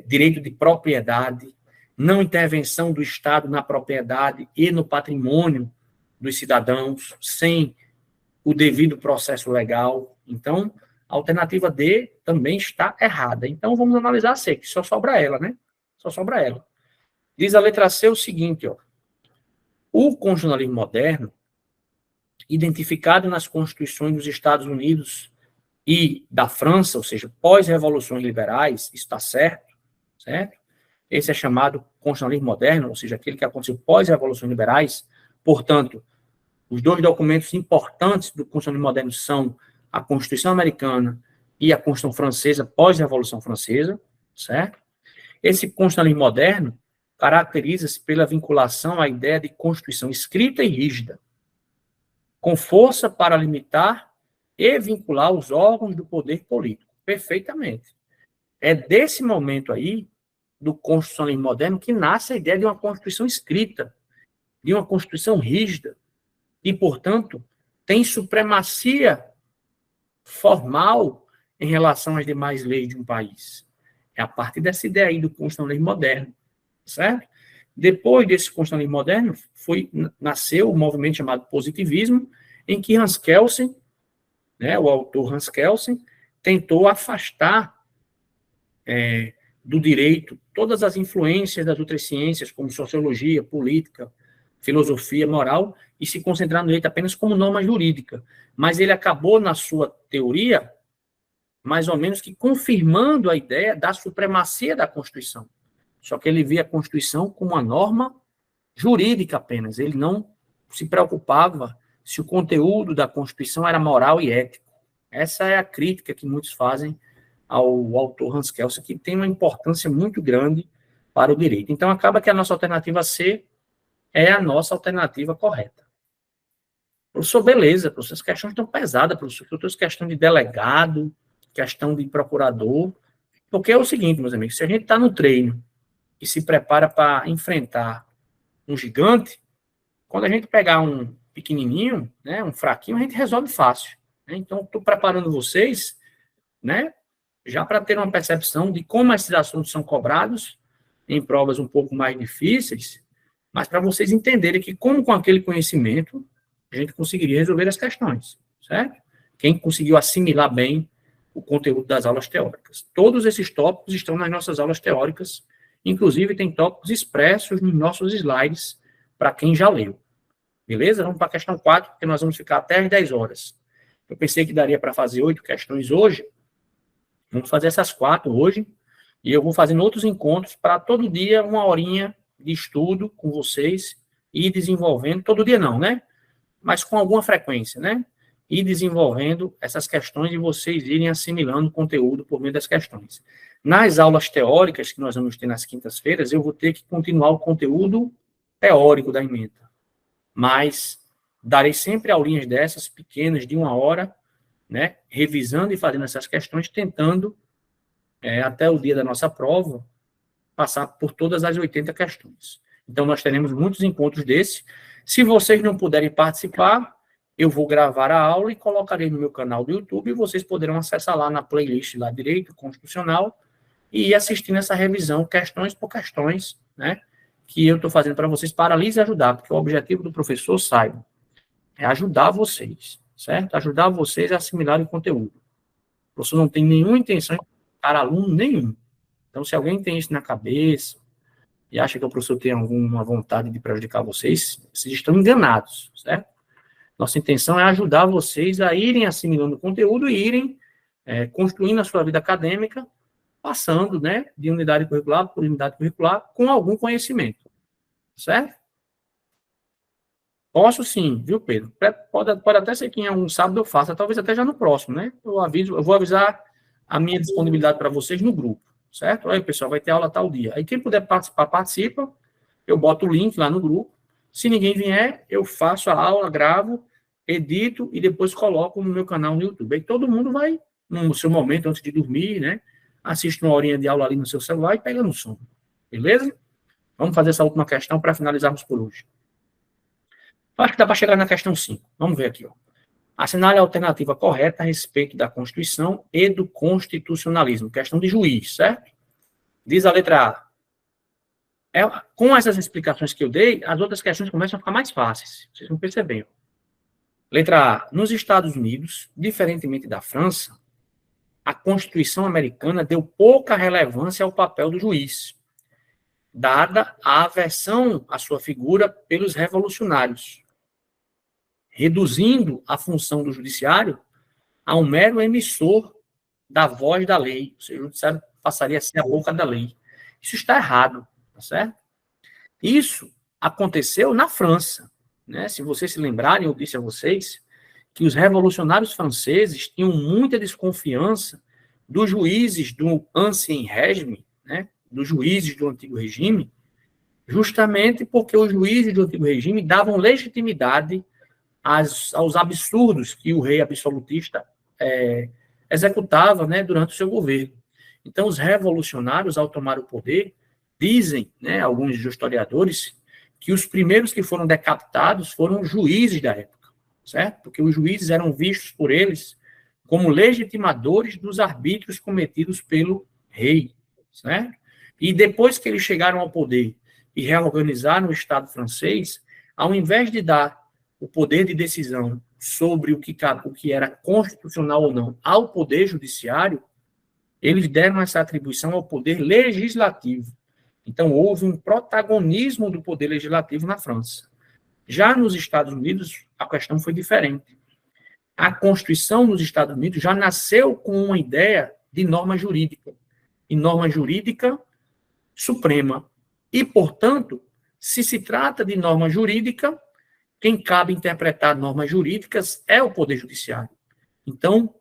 direito de propriedade, não intervenção do Estado na propriedade e no patrimônio dos cidadãos, sem o devido processo legal. Então, a alternativa D também está errada. Então, vamos analisar a C, que só sobra ela, né? Só sobra ela. Diz a letra C o seguinte, ó. O constitucionalismo moderno, identificado nas constituições dos Estados Unidos e da França, ou seja, pós-revoluções liberais, está certo? Esse é chamado constitucionalismo moderno, ou seja, aquele que aconteceu pós-revoluções liberais. Portanto, os dois documentos importantes do constitucionalismo moderno são a Constituição Americana e a Constituição Francesa, pós-Revolução Francesa, certo? Esse constitucionalismo moderno caracteriza-se pela vinculação à ideia de Constituição escrita e rígida, com força para limitar e vincular os órgãos do poder político. Perfeitamente. É desse momento aí, do constitucionalismo moderno, que nasce a ideia de uma Constituição escrita, de uma Constituição rígida, e, portanto, tem supremacia formal em relação às demais leis de um país. É a partir dessa ideia aí do constitucionalismo moderno, certo? Depois desse constitucionalismo moderno, nasceu o movimento chamado positivismo, em que Hans Kelsen, né, o autor Hans Kelsen, tentou afastar do direito todas as influências das outras ciências, como sociologia, política, filosofia, moral, e se concentrar no direito apenas como norma jurídica. Mas ele acabou, na sua teoria, mais ou menos que confirmando a ideia da supremacia da Constituição. Só que ele via a Constituição como uma norma jurídica apenas. Ele não se preocupava se o conteúdo da Constituição era moral e ético. Essa é a crítica que muitos fazem ao autor Hans Kelsen, que tem uma importância muito grande para o direito. Então, acaba que a nossa alternativa C é a nossa alternativa correta. Professor, beleza, professor, as questões estão pesadas, professor, todas questão de delegado, questão de procurador, porque é o seguinte, meus amigos, se a gente está no treino e se prepara para enfrentar um gigante, quando a gente pegar um pequenininho, né, um fraquinho, a gente resolve fácil. Né? Então, estou preparando vocês, né, já para ter uma percepção de como esses assuntos são cobrados em provas um pouco mais difíceis, mas para vocês entenderem que como com aquele conhecimento a gente conseguiria resolver as questões, certo? Quem conseguiu assimilar bem o conteúdo das aulas teóricas. Todos esses tópicos estão nas nossas aulas teóricas, inclusive tem tópicos expressos nos nossos slides para quem já leu. Beleza? Vamos para a questão 4, porque nós vamos ficar até às 10 horas. Eu pensei que daria para fazer 8 questões hoje. Vamos fazer essas 4 hoje, e eu vou fazendo outros encontros para todo dia, 1 horinha de estudo com vocês, e desenvolvendo, todo dia não, né? Mas com alguma frequência, né? E desenvolvendo essas questões e vocês irem assimilando o conteúdo por meio das questões. Nas aulas teóricas que nós vamos ter nas quintas-feiras, eu vou ter que continuar o conteúdo teórico da ementa. Mas darei sempre aulinhas dessas, pequenas, de 1 hora, né? Revisando e fazendo essas questões, tentando, até o dia da nossa prova, passar por todas as 80 questões. Então, nós teremos muitos encontros desses. Se vocês não puderem participar, eu vou gravar a aula e colocarei no meu canal do YouTube e vocês poderão acessar lá na playlist lá Direito Constitucional e ir assistindo essa revisão, questões por questões, né, que eu estou fazendo para vocês, para lhes ajudar, porque o objetivo do professor, saiba, é ajudar vocês, certo? Ajudar vocês a assimilarem o conteúdo. O professor não tem nenhuma intenção de para aluno nenhum. Então, se alguém tem isso na cabeça e acha que o professor tem alguma vontade de prejudicar vocês, vocês estão enganados, certo? Nossa intenção é ajudar vocês a irem assimilando o conteúdo e irem construindo a sua vida acadêmica, passando, né, de unidade curricular por unidade curricular com algum conhecimento, certo? Posso sim, viu, Pedro? Pode até ser que em algum sábado eu faça, talvez até já no próximo, né? Eu vou avisar a minha disponibilidade para vocês no grupo, certo? Aí, pessoal, vai ter aula tal dia. Aí, quem puder participar, participa. Eu boto o link lá no grupo. Se ninguém vier, eu faço a aula, gravo, edito e depois coloco no meu canal no YouTube. Aí todo mundo vai, no seu momento, antes de dormir, né? Assiste uma horinha de aula ali no seu celular e pega no sono. Beleza? Vamos fazer essa última questão para finalizarmos por hoje. Acho que dá para chegar na questão 5. Vamos ver aqui, ó. Assinale a alternativa correta a respeito da Constituição e do constitucionalismo. Questão de juiz, certo? Diz a letra A. Com essas explicações que eu dei, as outras questões começam a ficar mais fáceis. Vocês vão perceber. Letra A. Nos Estados Unidos, diferentemente da França, a Constituição americana deu pouca relevância ao papel do juiz, dada a aversão à sua figura pelos revolucionários, reduzindo a função do judiciário a um mero emissor da voz da lei. Ou seja, o judiciário passaria a ser a boca da lei. Isso está errado, tá certo? Isso aconteceu na França, né? Se vocês se lembrarem, eu disse a vocês que os revolucionários franceses tinham muita desconfiança dos juízes do Ancien Régime, né? Dos juízes do Antigo Regime, justamente porque os juízes do Antigo Regime davam legitimidade aos absurdos que o rei absolutista executava, né, durante o seu governo. Então, os revolucionários, ao tomar o poder, dizem, né, alguns historiadores, que os primeiros que foram decapitados foram os juízes da época, certo? Porque os juízes eram vistos por eles como legitimadores dos arbítrios cometidos pelo rei, certo? E depois que eles chegaram ao poder e reorganizaram o Estado francês, ao invés de dar o poder de decisão sobre o que era constitucional ou não ao poder judiciário, eles deram essa atribuição ao poder legislativo. Então, houve um protagonismo do poder legislativo na França. Já nos Estados Unidos, a questão foi diferente. A Constituição nos Estados Unidos já nasceu com uma ideia de norma jurídica, e norma jurídica suprema. E, portanto, se trata de norma jurídica, quem cabe interpretar normas jurídicas é o Poder Judiciário. Então,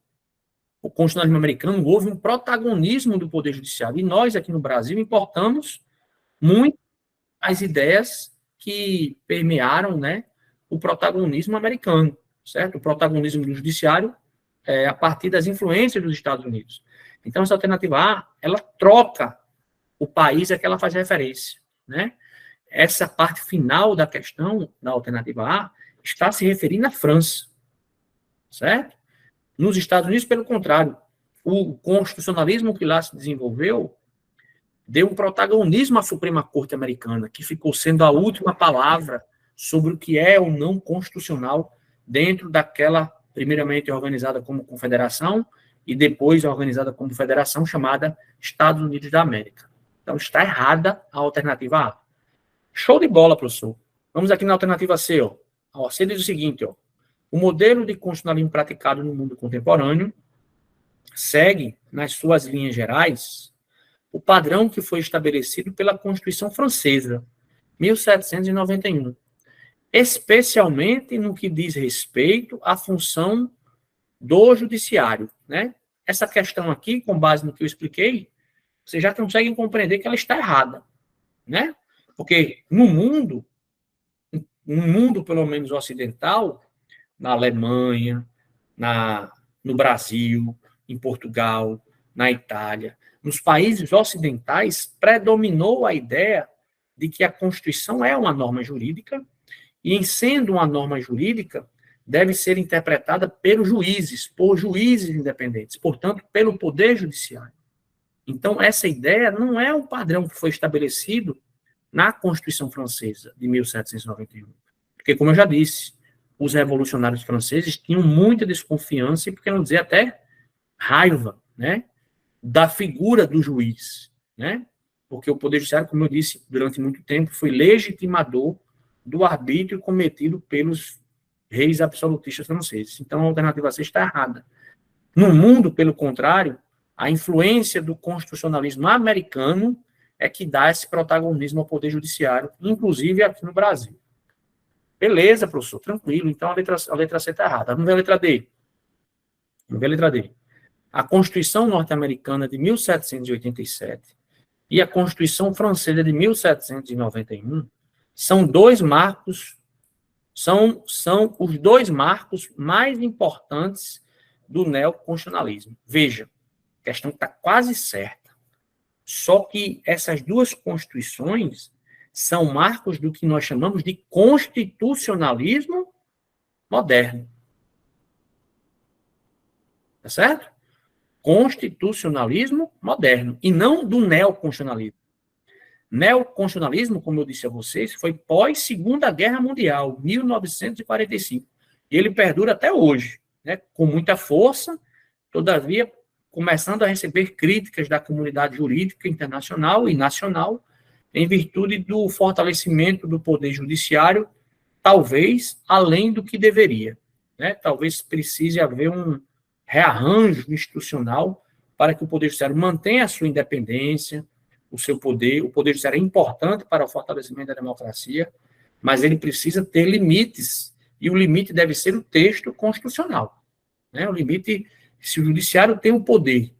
o constitucionalismo americano houve um protagonismo do Poder Judiciário. E nós, aqui no Brasil, importamos muito as ideias que permearam, né, o protagonismo americano, certo? O protagonismo do Judiciário a partir das influências dos Estados Unidos. Então, essa alternativa A, ela troca o país a que ela faz referência, né? Essa parte final da questão da alternativa A está se referindo à França, certo? Nos Estados Unidos, pelo contrário, o constitucionalismo que lá se desenvolveu deu um protagonismo à Suprema Corte Americana, que ficou sendo a última palavra sobre o que é ou não constitucional dentro daquela, primeiramente organizada como confederação e depois organizada como federação, chamada Estados Unidos da América. Então, está errada a alternativa A. Show de bola, professor. Vamos aqui na alternativa C, ó. C diz o seguinte, ó. O modelo de constitucionalismo praticado no mundo contemporâneo segue, nas suas linhas gerais, o padrão que foi estabelecido pela Constituição Francesa, 1791, especialmente no que diz respeito à função do judiciário, né? Essa questão aqui, com base no que eu expliquei, vocês já conseguem compreender que ela está errada, né? Porque no mundo pelo menos ocidental, na Alemanha, no Brasil, em Portugal, na Itália, nos países ocidentais, predominou a ideia de que a Constituição é uma norma jurídica, e em sendo uma norma jurídica, deve ser interpretada pelos juízes, por juízes independentes, portanto, pelo Poder Judiciário. Então, essa ideia não é o padrão que foi estabelecido na Constituição Francesa, de 1791. Porque, como eu já disse, os revolucionários franceses tinham muita desconfiança, e, por que não dizer até raiva, né, da figura do juiz, né? Porque o Poder Judiciário, como eu disse, durante muito tempo, foi legitimador do arbítrio cometido pelos reis absolutistas franceses. Então, a alternativa C está errada. No mundo, pelo contrário, a influência do constitucionalismo americano é que dá esse protagonismo ao Poder Judiciário, inclusive aqui no Brasil. Beleza, professor, tranquilo. Então, a letra C está errada. Vamos ver a letra D. Vamos ver a letra D. A Constituição norte-americana de 1787 e a Constituição francesa de 1791 são dois marcos, são os dois marcos mais importantes do neoconstitucionalismo. Veja, a questão está quase certa. Só que essas duas constituições são marcos do que nós chamamos de constitucionalismo moderno. Tá certo? Constitucionalismo moderno, e não do neoconstitucionalismo. Neoconstitucionalismo, como eu disse a vocês, foi pós-Segunda Guerra Mundial, 1945. E ele perdura até hoje, né, com muita força, todavia, começando a receber críticas da comunidade jurídica internacional e nacional, em virtude do fortalecimento do Poder Judiciário, talvez além do que deveria, né? Talvez precise haver um rearranjo institucional para que o Poder Judiciário mantenha a sua independência, o seu poder. O Poder Judiciário é importante para o fortalecimento da democracia, mas ele precisa ter limites, e o limite deve ser o texto constitucional, né? O limite, se o Judiciário tem o poder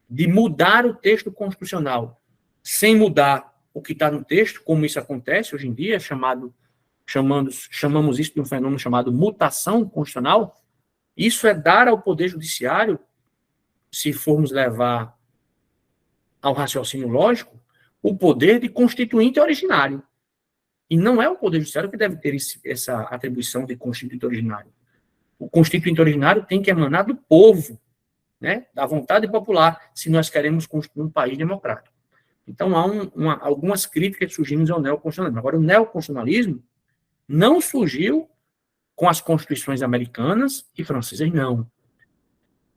de mudar o texto constitucional sem mudar o que está no texto, como isso acontece hoje em dia, chamamos isso de um fenômeno chamado mutação constitucional. Isso é dar ao Poder Judiciário, se formos levar ao raciocínio lógico, o poder de constituinte originário. E não é o Poder Judiciário que deve ter essa atribuição de constituinte originário. O constituinte originário tem que emanar do povo, né, da vontade popular, se nós queremos construir um país democrático. Então, há algumas críticas surgindo ao neoconstitucionalismo. Agora, o neoconstitucionalismo não surgiu com as constituições americanas e francesas, não.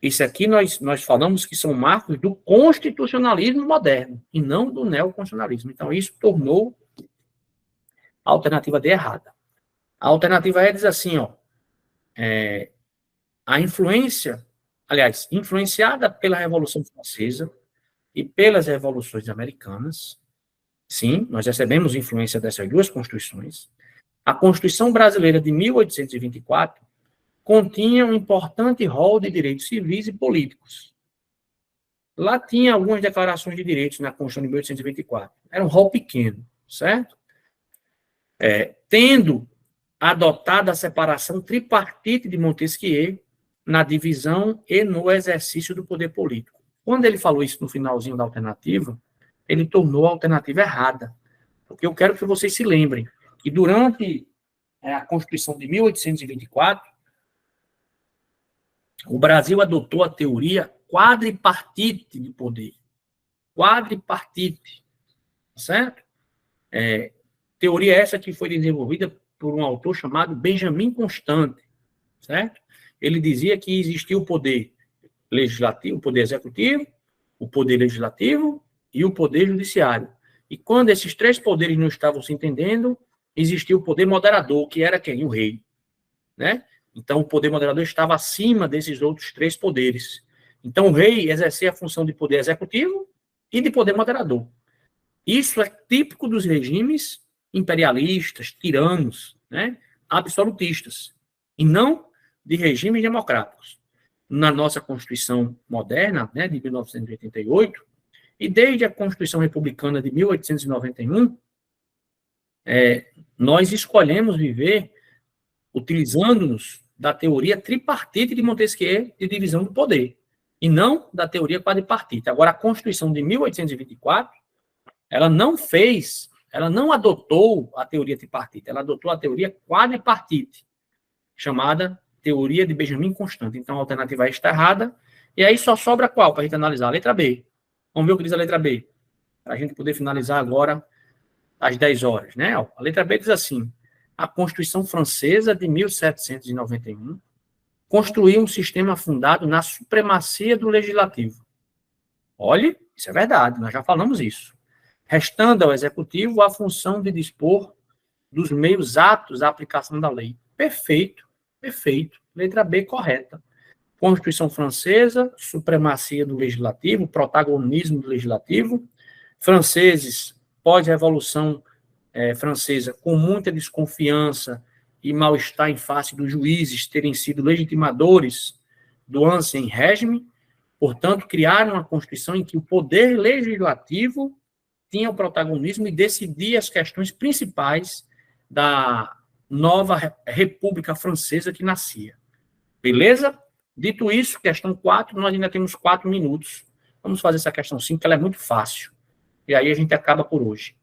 Isso aqui nós falamos que são marcos do constitucionalismo moderno, e não do neoconstitucionalismo. Então, isso tornou a alternativa D errada. A alternativa E diz assim, ó, a influência, aliás, influenciada pela Revolução Francesa e pelas revoluções americanas, sim, nós recebemos influência dessas duas constituições. A Constituição Brasileira de 1824 continha um importante rol de direitos civis e políticos. Lá tinha algumas declarações de direitos na Constituição de 1824. Era um rol pequeno, certo? Tendo adotado a separação tripartite de Montesquieu na divisão e no exercício do poder político. Quando ele falou isso no finalzinho da alternativa, ele tornou a alternativa errada. Porque eu quero que vocês se lembrem que durante a Constituição de 1824, o Brasil adotou a teoria quadripartite de poder. Quadripartite. Certo? Teoria essa que foi desenvolvida por um autor chamado Benjamin Constant. Certo? Ele dizia que existia o poder legislativo, o poder executivo, o poder legislativo e o poder judiciário. E quando esses três poderes não estavam se entendendo, existia o poder moderador, que era quem? O rei. Né? Então, o poder moderador estava acima desses outros três poderes. Então, o rei exercia a função de poder executivo e de poder moderador. Isso é típico dos regimes imperialistas, tiranos, né? Absolutistas, e não de regimes democráticos. Na nossa Constituição moderna, né, de 1988, e desde a Constituição Republicana de 1891, nós escolhemos viver utilizando-nos da teoria tripartite de Montesquieu de divisão do poder, e não da teoria quadripartite. Agora, a Constituição de 1824, ela não adotou a teoria tripartite, ela adotou a teoria quadripartite, chamada teoria de Benjamin Constant. Então, a alternativa A está errada. E aí só sobra qual para a gente analisar? A letra B. Vamos ver o que diz a letra B. Para a gente poder finalizar agora às 10 horas, né? A letra B diz assim: a Constituição Francesa de 1791 construiu um sistema fundado na supremacia do legislativo. Olhe, isso é verdade, nós já falamos isso. Restando ao executivo a função de dispor dos meios aptos à aplicação da lei. Perfeito, perfeito. Letra B correta. Constituição Francesa, supremacia do legislativo, protagonismo do legislativo. Franceses, pós-revolução francesa, com muita desconfiança e mal-estar em face dos juízes terem sido legitimadores do Ancien Régime, portanto, criaram uma Constituição em que o poder legislativo tinha o protagonismo e decidia as questões principais da nova República Francesa que nascia. Beleza? Dito isso, questão 4, nós ainda temos 4 minutos. Vamos fazer essa questão 5, que ela é muito fácil. E aí a gente acaba por hoje.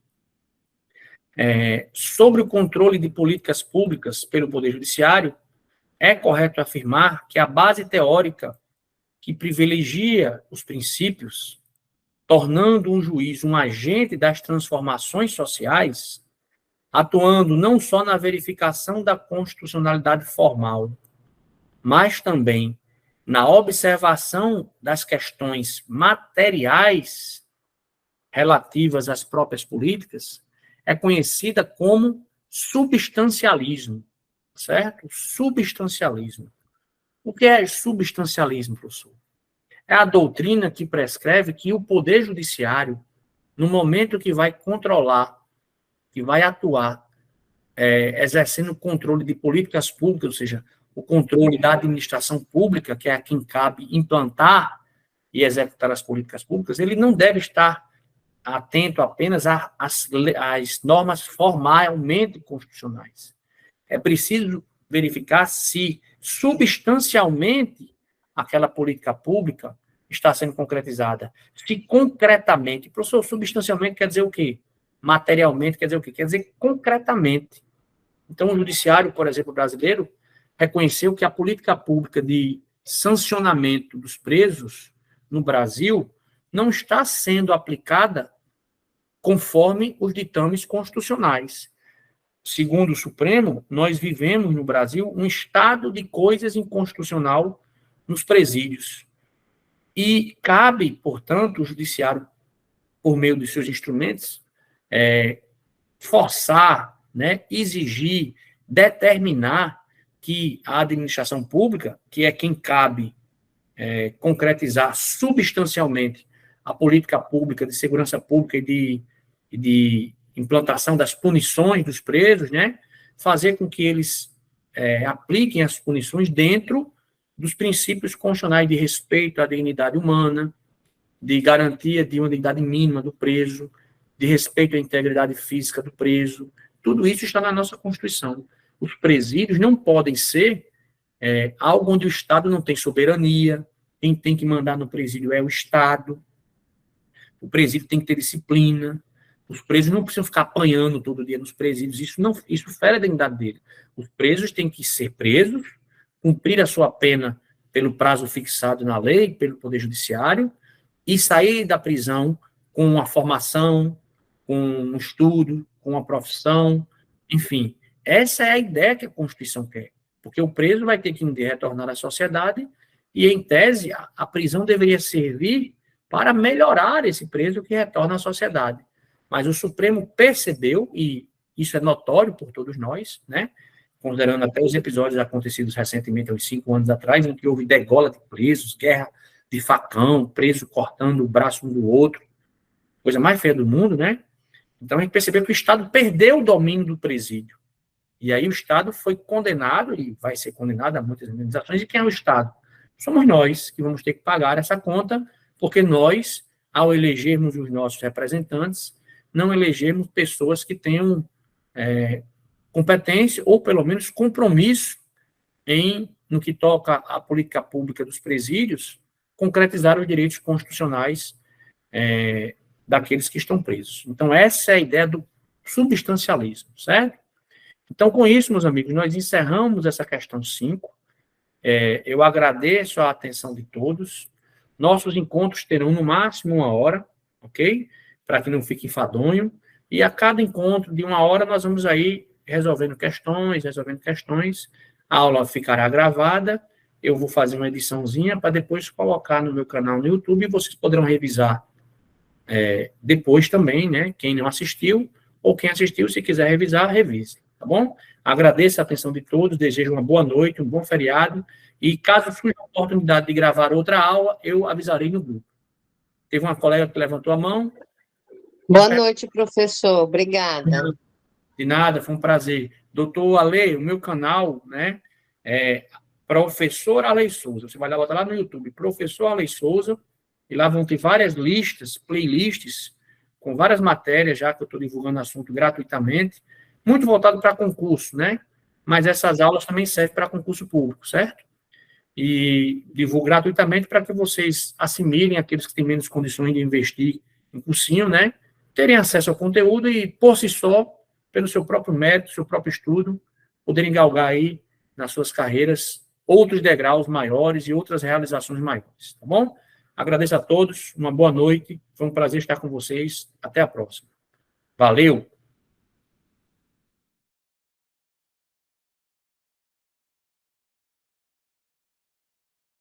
Sobre o controle de políticas públicas pelo Poder Judiciário, é correto afirmar que a base teórica que privilegia os princípios, tornando um juiz um agente das transformações sociais, atuando não só na verificação da constitucionalidade formal, mas também na observação das questões materiais relativas às próprias políticas, é conhecida como substancialismo, certo? Substancialismo. O que é substancialismo, professor? É a doutrina que prescreve que o Poder Judiciário, no momento que vai controlar, que vai atuar, exercendo o controle de políticas públicas, ou seja, o controle da administração pública, que é a quem cabe implantar e executar as políticas públicas, ele não deve estar atento apenas às normas formalmente constitucionais. É preciso verificar se substancialmente aquela política pública está sendo concretizada. Se concretamente, professor, substancialmente quer dizer o quê? Materialmente quer dizer o quê? Quer dizer concretamente. Então, o judiciário, por exemplo, brasileiro, reconheceu que a política pública de sancionamento dos presos no Brasil não está sendo aplicada conforme os ditames constitucionais. Segundo o Supremo, nós vivemos no Brasil um estado de coisas inconstitucional nos presídios. E cabe, portanto, o judiciário, por meio dos seus instrumentos, forçar, exigir, determinar que a administração pública, que é quem cabe concretizar substancialmente a política pública de segurança pública e de implantação das punições dos presos, fazer com que eles apliquem as punições dentro dos princípios constitucionais de respeito à dignidade humana, de garantia de uma dignidade mínima do preso, de respeito à integridade física do preso. Tudo isso está na nossa Constituição. Os presídios não podem ser algo onde o Estado não tem soberania, quem tem que mandar no presídio é o Estado, o presídio tem que ter disciplina, os presos não precisam ficar apanhando todo dia nos presídios, isso fere a dignidade dele. Os presos têm que ser presos, cumprir a sua pena pelo prazo fixado na lei, pelo Poder Judiciário, e sair da prisão com uma formação, com um estudo, com uma profissão, enfim. Essa é a ideia que a Constituição quer, porque o preso vai ter que retornar à sociedade e, em tese, a prisão deveria servir para melhorar esse preso que retorna à sociedade. Mas o Supremo percebeu, e isso é notório por todos nós, considerando até os episódios acontecidos recentemente, há uns 5 anos atrás, em que houve degola de presos, guerra de facão, preso cortando o braço um do outro, coisa mais feia do mundo, Então a gente percebeu que o Estado perdeu o domínio do presídio. E aí o Estado foi condenado, e vai ser condenado a muitas indenizações, e quem é o Estado? Somos nós que vamos ter que pagar essa conta, porque nós, ao elegermos os nossos representantes, não elegermos pessoas que tenham competência ou, pelo menos, compromisso no que toca à política pública dos presídios, concretizar os direitos constitucionais daqueles que estão presos. Então, essa é a ideia do substancialismo, certo? Então, com isso, meus amigos, nós encerramos essa questão 5. Eu agradeço a atenção de todos. Nossos encontros terão no máximo 1 hora, ok? Para que não fique enfadonho. E a cada encontro de 1 hora nós vamos aí resolvendo questões. A aula ficará gravada. Eu vou fazer uma ediçãozinha para depois colocar no meu canal no YouTube e vocês poderão revisar depois também, né? Quem não assistiu ou quem assistiu, se quiser revisar, revise, tá bom? Agradeço a atenção de todos, desejo uma boa noite, um bom feriado, e caso surja a oportunidade de gravar outra aula, eu avisarei no grupo. Teve uma colega que levantou a mão. Boa noite, professor. Obrigada. De nada, foi um prazer. Doutor Ale, o meu canal, né, é Professor Ale Souza. Você vai lá, botar lá no YouTube, Professor Ale Souza, e lá vão ter várias listas, playlists, com várias matérias, já que eu estou divulgando assunto gratuitamente, muito voltado para concurso, né? Mas essas aulas também servem para concurso público, certo? E divulgo gratuitamente para que vocês assimilem aqueles que têm menos condições de investir em cursinho, né? Terem acesso ao conteúdo e, por si só, pelo seu próprio mérito, seu próprio estudo, poderem galgar aí nas suas carreiras outros degraus maiores e outras realizações maiores, tá bom? Agradeço a todos, uma boa noite, foi um prazer estar com vocês, até a próxima. Valeu!